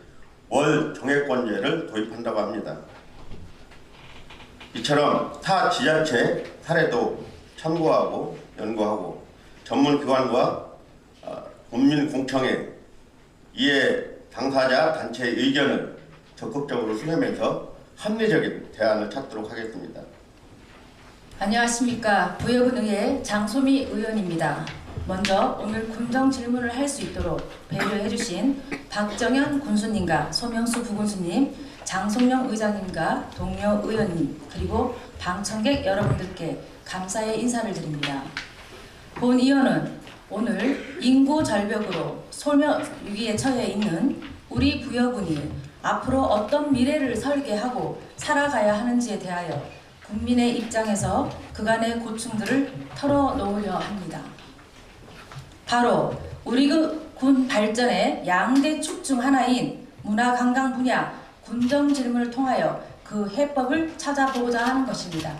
월 정액권제를 도입한다고 합니다. 이처럼 타 지자체 사례도 참고하고 연구하고 전문기관과 국민공청회 이해 당사자 단체의 의견을 적극적으로 수렴해서 합리적인 대안을 찾도록 하겠습니다. 안녕하십니까. 부여군의회 장소미 의원입니다. 먼저 오늘 군정 질문을 할 수 있도록 배려해 주신 박정현 군수님과 소명수 부군수님, 장송영 의장님과 동료 의원님, 그리고 방청객 여러분들께 감사의 인사를 드립니다. 본 의원은 오늘 인구 절벽으로 소멸 위기에 처해 있는 우리 부여군이 앞으로 어떤 미래를 설계하고 살아가야 하는지에 대하여 국민의 입장에서 그간의 고충들을 털어놓으려 합니다. 바로 우리 군 발전의 양대 축 중 하나인 문화관광 분야 군정 질문을 통하여 그 해법을 찾아보고자 하는 것입니다.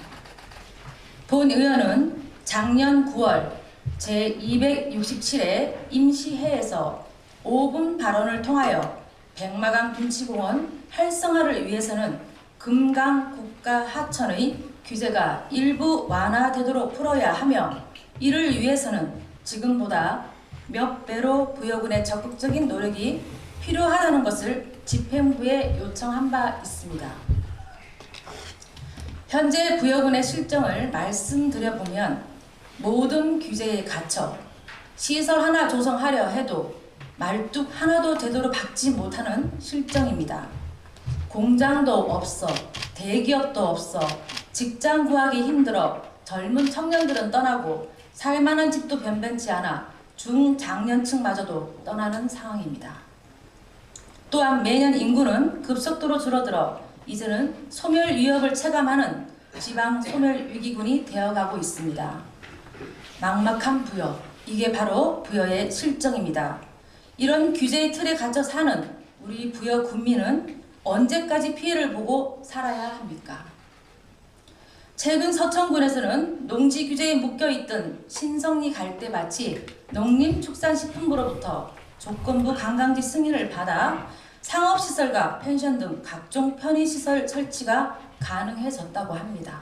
본 의원은 작년 9월 제267회 임시회에서 5분 발언을 통하여 백마강 둔치공원 활성화를 위해서는 금강 국가 하천의 규제가 일부 완화되도록 풀어야 하며 이를 위해서는 지금보다 몇 배로 부여군의 적극적인 노력이 필요하다는 것을 집행부에 요청한 바 있습니다. 현재 부여군의 실정을 말씀드려보면 모든 규제에 갇혀 시설 하나 조성하려 해도 말뚝 하나도 제대로 박지 못하는 실정입니다. 공장도 없어, 대기업도 없어, 직장 구하기 힘들어 젊은 청년들은 떠나고 살만한 집도 변변치 않아 중장년층마저도 떠나는 상황입니다. 또한 매년 인구는 급속도로 줄어들어 이제는 소멸 위협을 체감하는 지방 소멸 위기군이 되어가고 있습니다. 막막한 부여, 이게 바로 부여의 실정입니다. 이런 규제의 틀에 갇혀 사는 우리 부여 군민은 언제까지 피해를 보고 살아야 합니까? 최근 서천군에서는 농지 규제에 묶여있던 신성리 갈대밭이 농림축산식품부로부터 조건부 관광지 승인을 받아 상업시설과 펜션 등 각종 편의시설 설치가 가능해졌다고 합니다.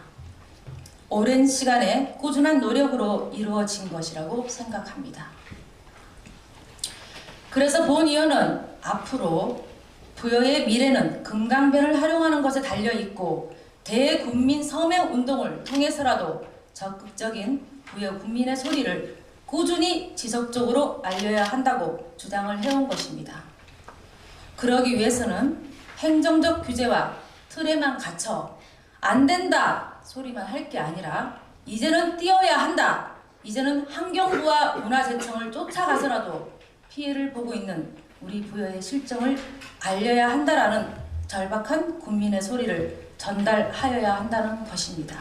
오랜 시간의 꾸준한 노력으로 이루어진 것이라고 생각합니다. 그래서 본 의원은 앞으로 부여의 미래는 금강변을 활용하는 것에 달려있고 대국민 서명운동을 통해서라도 적극적인 부여 국민의 소리를 꾸준히 지속적으로 알려야 한다고 주장을 해온 것입니다. 그러기 위해서는 행정적 규제와 틀에만 갇혀 안 된다 소리만 할 게 아니라 이제는 뛰어야 한다. 이제는 환경부와 문화재청을 쫓아가서라도 피해를 보고 있는 우리 부여의 실정을 알려야 한다라는 절박한 국민의 소리를 전달하여야 한다는 것입니다.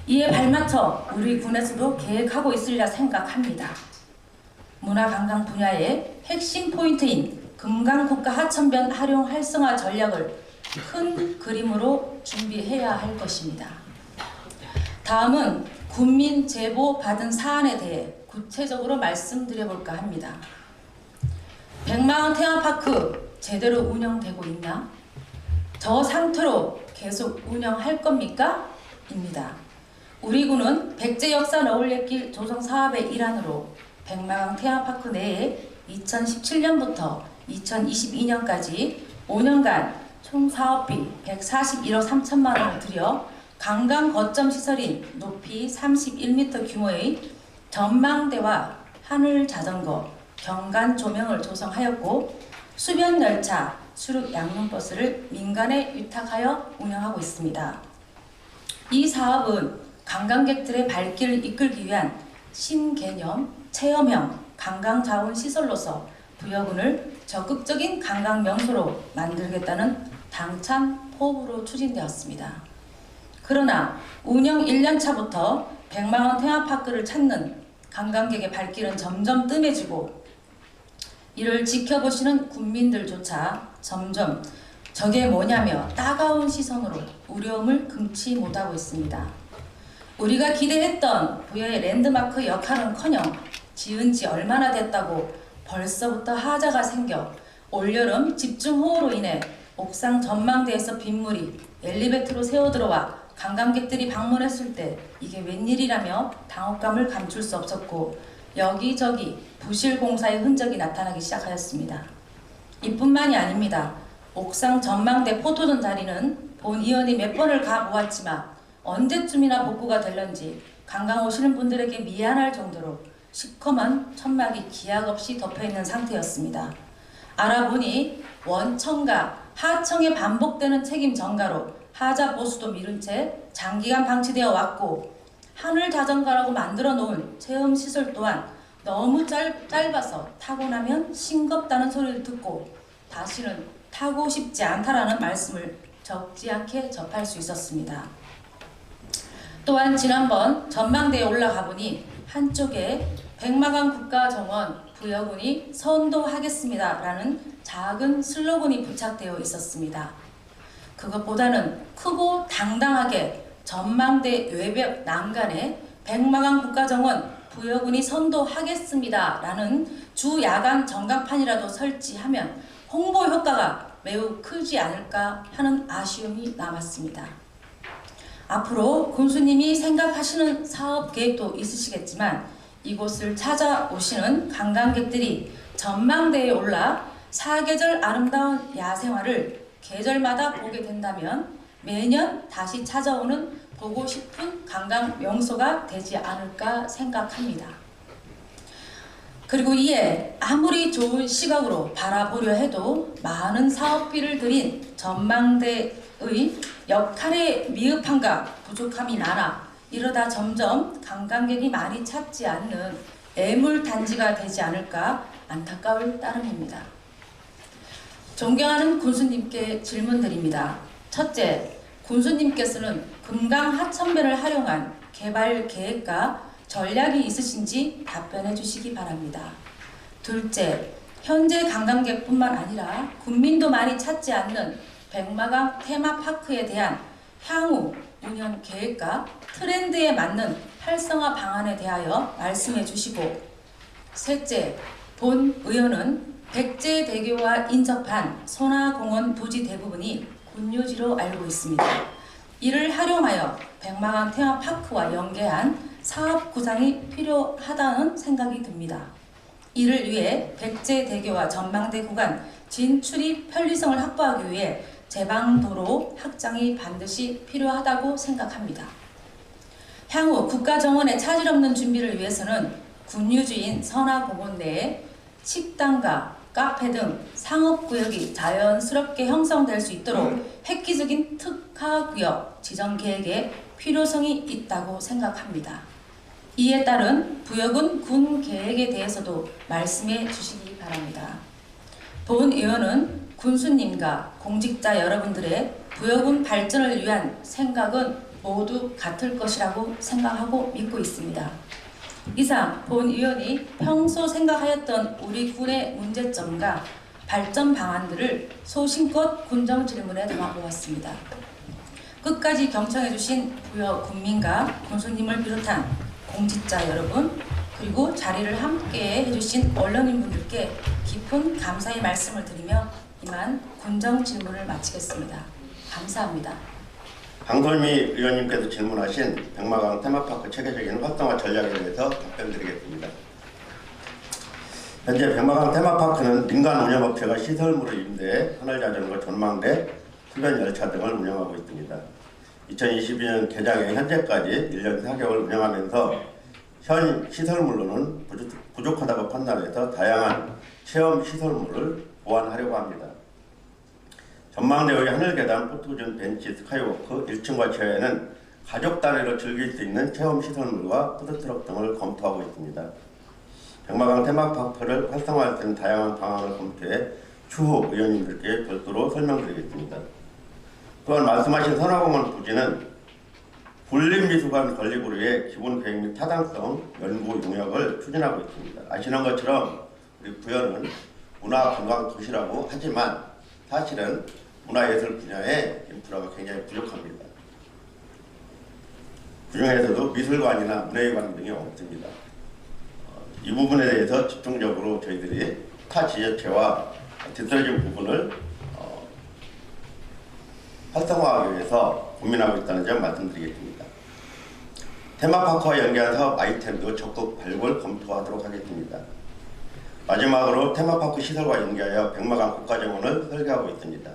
이에 발맞춰 우리 군에서도 계획하고 있으리라 생각합니다. 문화관광 분야의 핵심 포인트인 금강국가하천변 활용 활성화 전략을 큰 그림으로 준비해야 할 것입니다. 다음은 군민 제보 받은 사안에 대해 구체적으로 말씀드려볼까 합니다. 백마원 테마파크 제대로 운영되고 있나? 저 상태로 계속 운영할 겁니까? 입니다. 우리 군은 백제 역사 어울레길 조성 사업의 일환으로 백마강 테마파크 내에 2017년부터 2022년까지 5년간 총 사업비 141억 3천만 원을 들여 관광 거점 시설인 높이 31m 규모의 전망대와 하늘 자전거, 경관 조명을 조성하였고 수변 열차, 수륙 양문버스를 민간에 위탁하여 운영하고 있습니다. 이 사업은 관광객들의 발길을 이끌기 위한 신개념, 체험형 관광자원시설로서 부여군을 적극적인 관광명소로 만들겠다는 당찬 포부로 추진되었습니다. 그러나 운영 1년차부터 백마원 테마파크를 찾는 관광객의 발길은 점점 뜸해지고 이를 지켜보시는 국민들조차 점점 저게 뭐냐며 따가운 시선으로 우려움을 금치 못하고 있습니다. 우리가 기대했던 부여의 랜드마크 역할은커녕 지은 지 얼마나 됐다고 벌써부터 하자가 생겨 올여름 집중호우로 인해 옥상 전망대에서 빗물이 엘리베이터로 새어들어와 관광객들이 방문했을 때 이게 웬일이라며 당혹감을 감출 수 없었고 여기저기 부실 공사의 흔적이 나타나기 시작하였습니다. 이뿐만이 아닙니다. 옥상 전망대 포토존 자리는 본 의원이 몇 번을 가 보았지만 언제쯤이나 복구가 될런지 관광 오시는 분들에게 미안할 정도로 시커먼 천막이 기약 없이 덮여있는 상태였습니다. 알아보니 원청과 하청의 반복되는 책임 전가로 하자 보수도 미룬 채 장기간 방치되어 왔고 하늘 자전거라고 만들어 놓은 체험 시설 또한 너무 짧아서 타고 나면 싱겁다는 소리를 듣고 다시는 타고 싶지 않다라는 말씀을 적지 않게 접할 수 있었습니다. 또한 지난번 전망대에 올라가 보니 한쪽에 백마강 국가정원 부여군이 선도하겠습니다라는 작은 슬로건이 부착되어 있었습니다. 그것보다는 크고 당당하게 전망대 외벽 난간에 백마강 국가정원 부여군이 선도하겠습니다라는 주 야간 전광판이라도 설치하면 홍보 효과가 매우 크지 않을까 하는 아쉬움이 남았습니다. 앞으로 군수님이 생각하시는 사업 계획도 있으시겠지만 이곳을 찾아오시는 관광객들이 전망대에 올라 사계절 아름다운 야생화를 계절마다 보게 된다면 매년 다시 찾아오는 보고 싶은 관광 명소가 되지 않을까 생각합니다. 그리고 이에 아무리 좋은 시각으로 바라보려 해도 많은 사업비를 들인 전망대의 역할의 미흡함과 부족함이 많아 이러다 점점 관광객이 많이 찾지 않는 애물단지가 되지 않을까 안타까울 따름입니다. 존경하는 군수님께 질문드립니다. 첫째, 군수님께서는 금강 하천변을 활용한 개발 계획과 전략이 있으신지 답변해 주시기 바랍니다. 둘째, 현재 관광객뿐만 아니라 국민도 많이 찾지 않는 백마강 테마파크에 대한 향후 운영 계획과 트렌드에 맞는 활성화 방안에 대하여 말씀해 주시고 셋째, 본 의원은 백제대교와 인접한 선화공원 부지 대부분이 군유지로 알고 있습니다. 이를 활용하여 백마강 테마파크와 연계한 사업 구상이 필요하다는 생각이 듭니다. 이를 위해 백제대교와 전망대 구간 진출입 편리성을 확보하기 위해 제방도로 확장이 반드시 필요하다고 생각합니다. 향후 국가정원의 차질 없는 준비를 위해서는 군유지인 선화공원 내에 식당과 카페 등 상업구역이 자연스럽게 형성될 수 있도록 획기적인 특화구역 지정 계획에 필요성이 있다고 생각합니다. 이에 따른 부여군 군 계획에 대해서도 말씀해 주시기 바랍니다. 본 의원은 군수님과 공직자 여러분들의 부여군 발전을 위한 생각은 모두 같을 것이라고 생각하고 믿고 있습니다. 이상 본 의원이 평소 생각하였던 우리 군의 문제점과 발전 방안들을 소신껏 군정 질문에 담아보았습니다. 끝까지 경청해 주신 부여 군민과 군수님을 비롯한 공직자 여러분 그리고 자리를 함께 해주신 언론인분들께 깊은 감사의 말씀을 드리며 이만 군정 질문을 마치겠습니다. 감사합니다. 강솔미 의원님께서 질문하신 백마강 테마파크 체계적인 활성화 전략에 대해서 답변드리겠습니다. 현재 백마강 테마파크는 민간 운영업체가 시설물을 임대해 하늘자전거, 전망대, 수변 열차 등을 운영하고 있습니다. 2022년 개장에 현재까지 1년 4개월 운영하면서 현 시설물로는 부족하다고 판단해서 다양한 체험 시설물을 보완하려고 합니다. 전망대의 하늘계단, 포토존, 벤치, 스카이워크, 1층과 지하에는 가족 단위로 즐길 수 있는 체험 시설물과 푸드트럭 등을 검토하고 있습니다. 백마강 테마파크를 활성화할 수 있는 다양한 방안을 검토해 추후 의원님들께 별도로 설명드리겠습니다. 또한 말씀하신 선화공원 부지는 군림미술관 건립을 위해 기본 계획 및 타당성 연구 용역을 추진하고 있습니다. 아시는 것처럼 우리 부여는 문화관광도시라고 하지만 사실은 문화예술 분야의 인프라가 굉장히 부족합니다. 그중에서도 미술관이나 문예관 등이 없습니다. 이 부분에 대해서 집중적으로 저희들이 타 지자체와 뒤떨어진 부분을 활성화하기 위해서 고민하고 있다는 점 말씀드리겠습니다. 테마파크와 연계한 사업 아이템도 적극 발굴 검토하도록 하겠습니다. 마지막으로 테마파크 시설과 연계하여 백마강 국가정원을 설계하고 있습니다.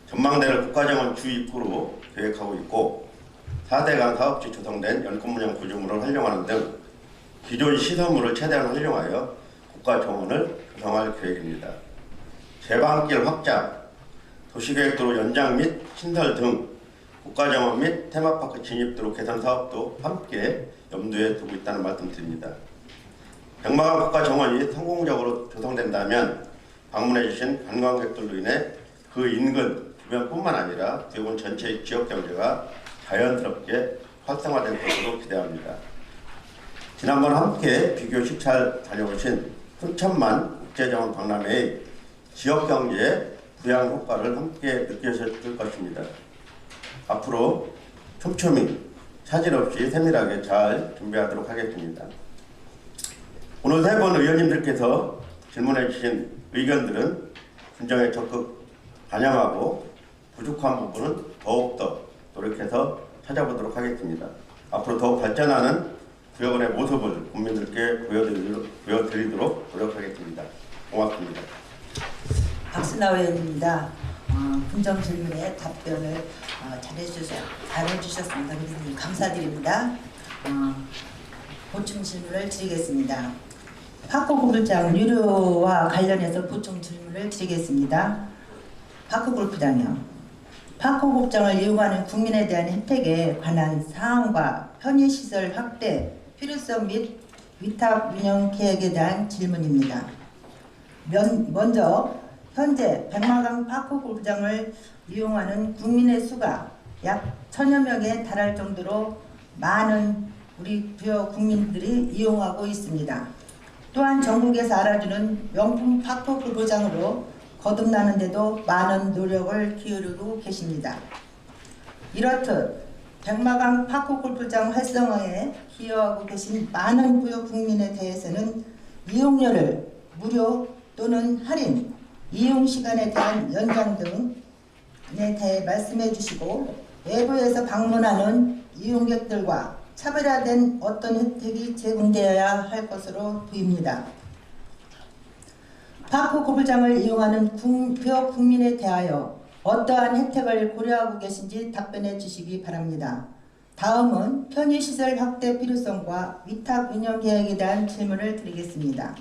전망대를 국가정원 주 입구로 계획하고 있고 4대강 사업지 조성된 연꽃문양 구조물을 활용하는 등 기존 시설물을 최대한 활용하여 국가정원을 구성할 계획입니다. 제방길 확장, 도시계획도로 연장 및 신설 등 국가정원 및 테마파크 진입도로 개선 사업도 함께 염두에 두고 있다는 말씀드립니다. 백마강 국가정원이 성공적으로 조성된다면 방문해주신 관광객들로 인해 그 인근 주변뿐만 아니라 대구군 전체의 지역 경제가 자연스럽게 활성화될 것으로 기대합니다. 지난번 함께 비교 10차를 다녀오신 순천만 국제정원 박람회의 지역 경제의 부양 효과를 함께 느끼셨을 것입니다. 앞으로 촘촘히 차질 없이 세밀하게 잘 준비하도록 하겠습니다. 오늘 세 분 의원님들께서 질문해 주신 의견들은 분정에 적극 반영하고 부족한 부분은 더욱더 노력해서 찾아보도록 하겠습니다. 앞으로 더욱 발전하는 구역원의 모습을 국민들께 보여드리도록 노력하겠습니다. 고맙습니다. 박순아 의원입니다. 분정 질문에 답변을 잘해주셨습니다. 의원님 감사드립니다. 보충 질문을 드리겠습니다. 파크골프장 유료와 관련해서 보충 질문을 드리겠습니다. 파크골프장이요. 파크골프장을 이용하는 국민에 대한 혜택에 관한 사항과 편의시설 확대, 필요성 및 위탁 운영 계획에 대한 질문입니다. 먼저 현재 백마강 파크골프장을 이용하는 국민의 수가 약 1000여 명에 달할 정도로 많은 우리 부여 국민들이 이용하고 있습니다. 또한 전국에서 알아주는 명품 파크골프장으로 거듭나는데도 많은 노력을 기울이고 계십니다. 이렇듯 백마강 파크골프장 활성화에 기여하고 계신 많은 부여 국민에 대해서는 이용료를 무료 또는 할인, 이용시간에 대한 연장 등에 대해 말씀해 주시고 외부에서 방문하는 이용객들과 차별화된 어떤 혜택이 제공되어야 할 것으로 보입니다. 파크골프장을 이용하는 부여 국민에 대하여 어떠한 혜택을 고려하고 계신지 답변해 주시기 바랍니다. 다음은 편의시설 확대 필요성과 위탁 운영 계획에 대한 질문을 드리겠습니다.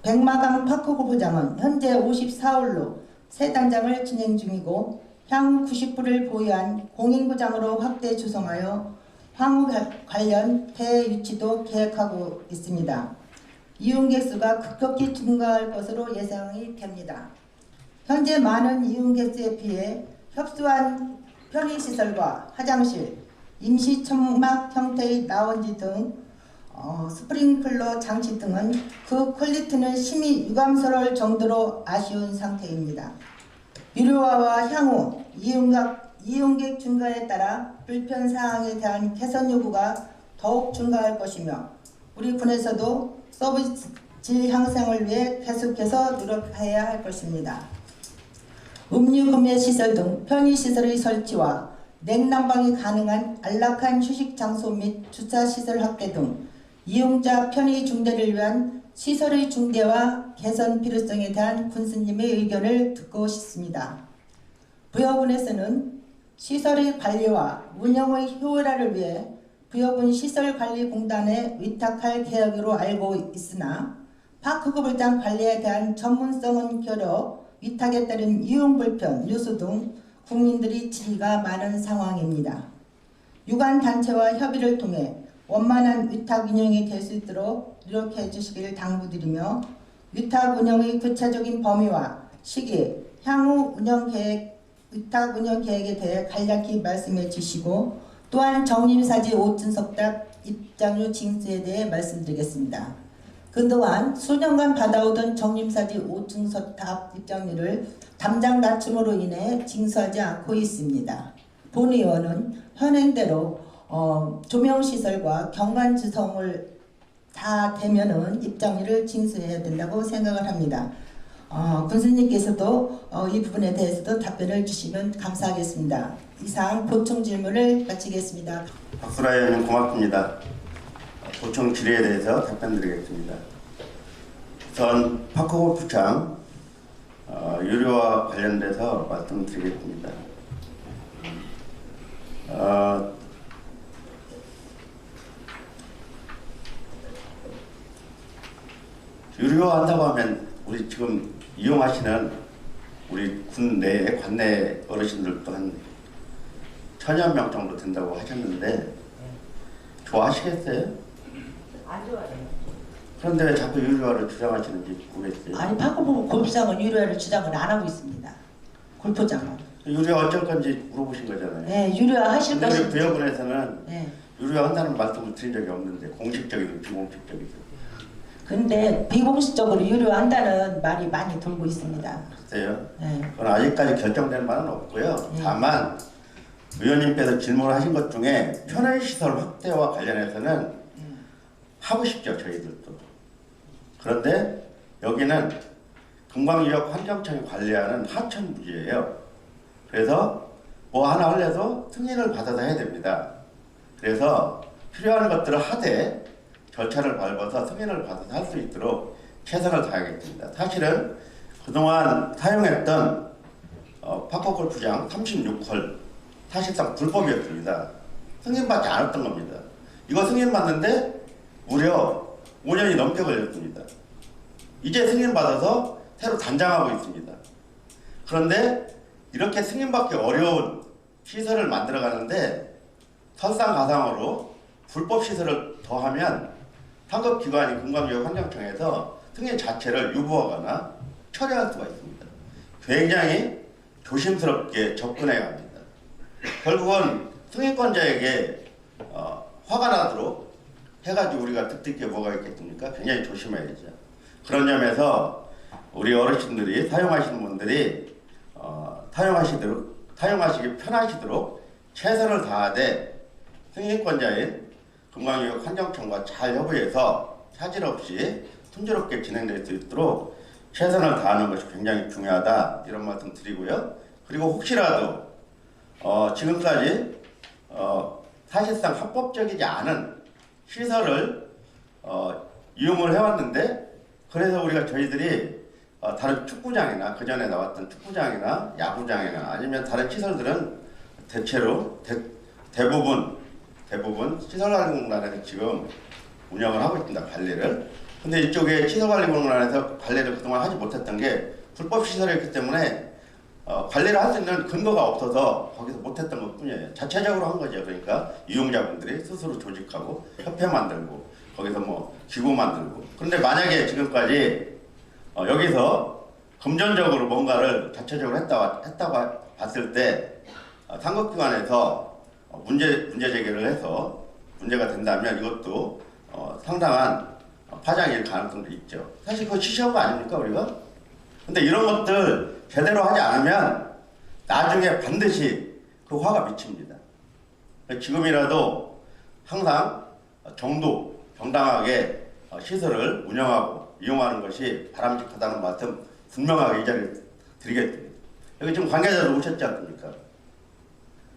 백마강 파크골프장은 현재 54홀로 새 단장을 진행 중이고 향후 90호를 보유한 공인구장으로 확대 조성하여 향후 관련 대유치도 계획하고 있습니다. 이용객 수가 급격히 증가할 것으로 예상이 됩니다. 현재 많은 이용객 수에 비해 협소한 편의시설과 화장실, 임시 천막 형태의 라운지 등 스프링클러 장치 등은 그 퀄리티는 심히 유감스러울 정도로 아쉬운 상태입니다. 유료화와 향후 이용객 증가에 따라 불편사항에 대한 개선 요구가 더욱 증가할 것이며 우리 군에서도 서비스 질 향상을 위해 계속해서 노력해야 할 것입니다. 음료 구매 시설 등 편의시설의 설치와 냉난방이 가능한 안락한 휴식 장소 및 주차시설 확대 등 이용자 편의 중대를 위한 시설의 중대와 개선 필요성에 대한 군수님의 의견을 듣고 싶습니다. 부여군에서는 시설의 관리와 운영의 효율화를 위해 부여군 시설관리공단에 위탁할 계획으로 알고 있으나 파크골프장 관리에 대한 전문성은 겨뤄 위탁에 따른 이용 불편, 누수 등 국민들이 질의가 많은 상황입니다. 유관단체와 협의를 통해 원만한 위탁 운영이 될 수 있도록 노력해 주시길 당부드리며 위탁 운영의 구체적인 범위와 시기, 향후 위탁 운영 계획에 대해 간략히 말씀해 주시고 또한 정림사지 오춘석답 입장료 징수에 대해 말씀드리겠습니다. 그동안 수년간 받아오던 정림사지 오춘석답 입장료를 담장 낮춤으로 인해 징수하지 않고 있습니다. 본 의원은 현행대로 조명시설과 경관지성을 다 되면은 입장료를 징수해야 된다고 생각을 합니다. 군수님께서도 이 부분에 대해서도 답변을 주시면 감사하겠습니다. 이상 보충 질문을 마치겠습니다. 박수라 의원님 고맙습니다. 보충 질의에 대해서 답변드리겠습니다. 우선 파크골프장 유료와 관련돼서 말씀드리겠습니다. 유료한다고 하면 우리 지금 이용하시는 우리 군 내에 관내 어르신들도 한 1000여 명 정도 된다고 하셨는데 좋아하시겠어요? 안 좋아요. 그런데 왜 자꾸 유료화를 주장하시는지 모르겠어요. 아니 파크골프 골프장은 유료화를 주장을 안 하고 있습니다. 골프장은. 유료화 어쩔 건지 물어보신 거잖아요. 네, 유료화 하실 근데 우리 것인지. 부여군에서는 네. 유료화 한다는 말씀을 드린 적이 없는데 공식적이든 비공식적이든. 근데 비공식적으로 유료한다는 말이 많이 돌고 있습니다. 글쎄요. 네. 그건 아직까지 결정된 바는 없고요. 네. 다만 의원님께서 질문을 하신 것 중에 편의시설 확대와 관련해서는 하고 싶죠, 저희들도. 그런데 여기는 금강유역 환경청이 관리하는 하천부지예요. 그래서 뭐 하나 하려도 승인을 받아서 해야 됩니다. 그래서 필요한 것들을 하되 절차를 밟아서 승인을 받아서 할 수 있도록 최선을 다하겠습니다. 사실은 그동안 사용했던 파크골프장 36홀 사실상 불법이었습니다. 승인받지 않았던 겁니다. 이거 승인받는데 무려 5년이 넘게 걸렸습니다. 이제 승인받아서 새로 단장하고 있습니다. 그런데 이렇게 승인받기 어려운 시설을 만들어가는데 설상가상으로 불법 시설을 더하면 상급기관인 금강유역 환경청에서 승인 자체를 유보하거나 철회할 수가 있습니다. 굉장히 조심스럽게 접근해야 합니다. 결국은 승인권자에게 화가 나도록 해가지고 우리가 득될 게 뭐가 있겠습니까? 굉장히 조심해야죠. 그런 점에서 우리 어르신들이 사용하시는 분들이 사용하시기 편하시도록 최선을 다하되 승인권자인 금강유역 환경청과 잘 협의해서 차질 없이 순조롭게 진행될 수 있도록 최선을 다하는 것이 굉장히 중요하다 이런 말씀 드리고요. 그리고 혹시라도 지금까지 사실상 합법적이지 않은 시설을 이용을 해왔는데 그래서 우리가 저희들이 다른 축구장이나 그 전에 나왔던 축구장이나 야구장이나 아니면 다른 시설들은 대부분 시설관리공단에서 지금 운영을 하고 있습니다. 관리를. 근데 이쪽에 시설관리공단에서 관리를 그동안 하지 못했던 게 불법 시설이었기 때문에 관리를 할 수 있는 근거가 없어서 거기서 못했던 것 뿐이에요. 자체적으로 한 거죠. 그러니까 이용자분들이 스스로 조직하고 협회 만들고 거기서 뭐 기구 만들고. 그런데 만약에 지금까지 여기서 금전적으로 뭔가를 자체적으로 했다고 봤을 때 상급기관에서 문제 제기를 해서 문제가 된다면 이것도 상당한 파장일 가능성도 있죠. 사실 그거 취시한 거 아닙니까 우리가? 근데 이런 것들 제대로 하지 않으면 나중에 반드시 그 화가 미칩니다. 지금이라도 항상 정당하게 시설을 운영하고 이용하는 것이 바람직하다는 말씀 분명하게 이 자리에 드리겠습니다. 여기 지금 관계자들 오셨지 않습니까?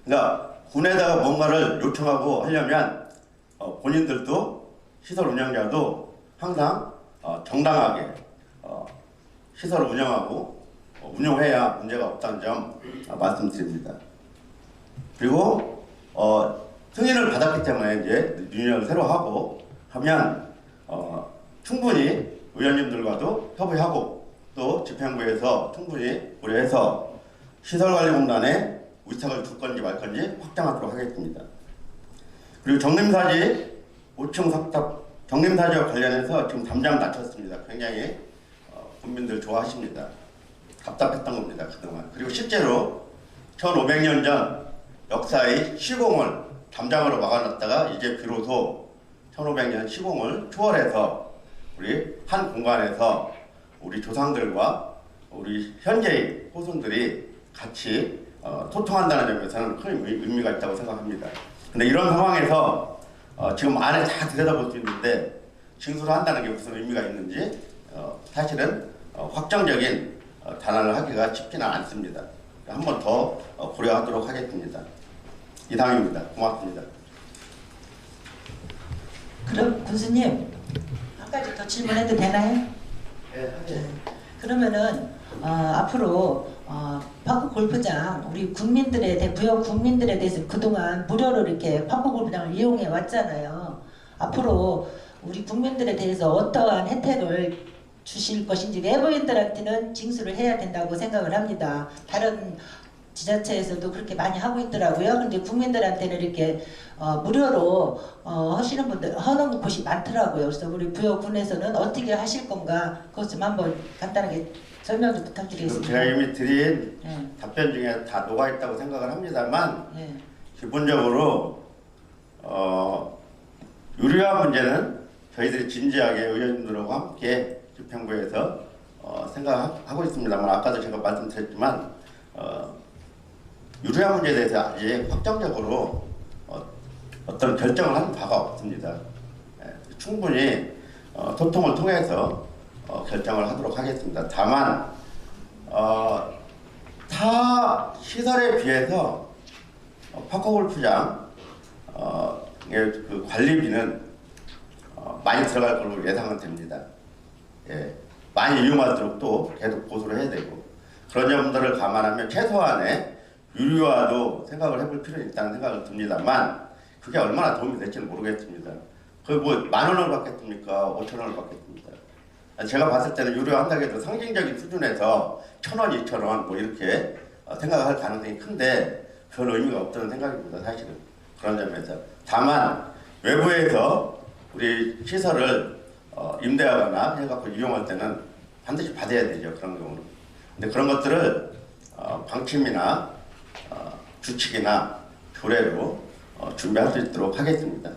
그러니까 군에다가 뭔가를 요청하고 하려면 본인들도 시설 운영자도 항상 정당하게 시설을 운영하고 운영해야 문제가 없다는 점 말씀드립니다. 그리고 승인을 받았기 때문에 이제 유인을 새로 하고 하면 충분히 의원님들과도 협의하고 또 집행부에서 충분히 고려해서 시설관리공단에 위탁을 줄 건지 말 건지 확정하도록 하겠습니다. 그리고 정림사지 5층 석탑 정림사지와 관련해서 지금 담장 낮췄습니다. 굉장히 국민들 좋아하십니다. 답답했던 겁니다. 그동안. 그리고 실제로 1500년 전 역사의 시공을 담장으로 막아놨다가 이제 비로소 1500년 시공을 초월해서 우리 한 공간에서 우리 조상들과 우리 현재의 후손들이 같이 소통한다는 점에서는 큰 의미가 있다고 생각합니다. 근데 이런 상황에서 지금 안에 다 들여다볼 수 있는데 징수를 한다는 게 무슨 의미가 있는지 사실은 확정적인 단안을 하기가 쉽지는 않습니다. 한 번 더 고려하도록 하겠습니다. 이상입니다. 고맙습니다. 그럼 군수님 한 가지 더 질문해도 되나요? 네. 그러면은 앞으로 파크 골프장 우리 국민들에 부여 국민들에 대해서 그동안 무료로 이렇게 파크 골프장을 이용해 왔잖아요. 앞으로 우리 국민들에 대해서 어떠한 혜택을 주실 것인지 외부인들한테는 징수를 해야 된다고 생각을 합니다. 다른 지자체에서도 그렇게 많이 하고 있더라고요. 근데 국민들한테는 이렇게 무료로 하시는 분들 하는 곳이 많더라고요. 그래서 우리 부여군에서는 어떻게 하실 건가 그것 좀 한번 간단하게 설명 좀 부탁드리겠습니다. 제가 이미 드린 네. 답변 중에 다 녹아있다고 생각을 합니다만 네. 기본적으로 유료화 문제는 저희들이 진지하게 의원님들하고 함께 집행부에서 생각하고 있습니다만 아까도 제가 말씀드렸지만 유료화 문제에 대해서 아직 확정적으로 어떤 결정을 한 바가 없습니다. 충분히 소통을 통해서 결정을 하도록 하겠습니다. 다만 타 시설에 비해서 파크골프장 그 관리비는 많이 들어갈 걸로 예상은 됩니다. 예, 많이 이용할수록 또 계속 보수를 해야 되고 그런 점들을 감안하면 최소한의 유료화도 생각을 해볼 필요는 있다는 생각을 듭니다만 그게 얼마나 도움이 될지는 모르겠습니다. 그 뭐 10,000원을 받겠습니까? 5,000원을 받겠습니까? 제가 봤을 때는 유료한다고 해도 상징적인 수준에서 1,000원, 2,000원 뭐 이렇게 생각할 가능성이 큰데 별 의미가 없다는 생각입니다. 사실은 그런 점에서 다만 외부에서 우리 시설을 임대하거나 해갖고 이용할 때는 반드시 받아야 되죠. 그런 경우는. 근데 그런 것들을 방침이나 규칙이나 조례로 준비할 수 있도록 하겠습니다.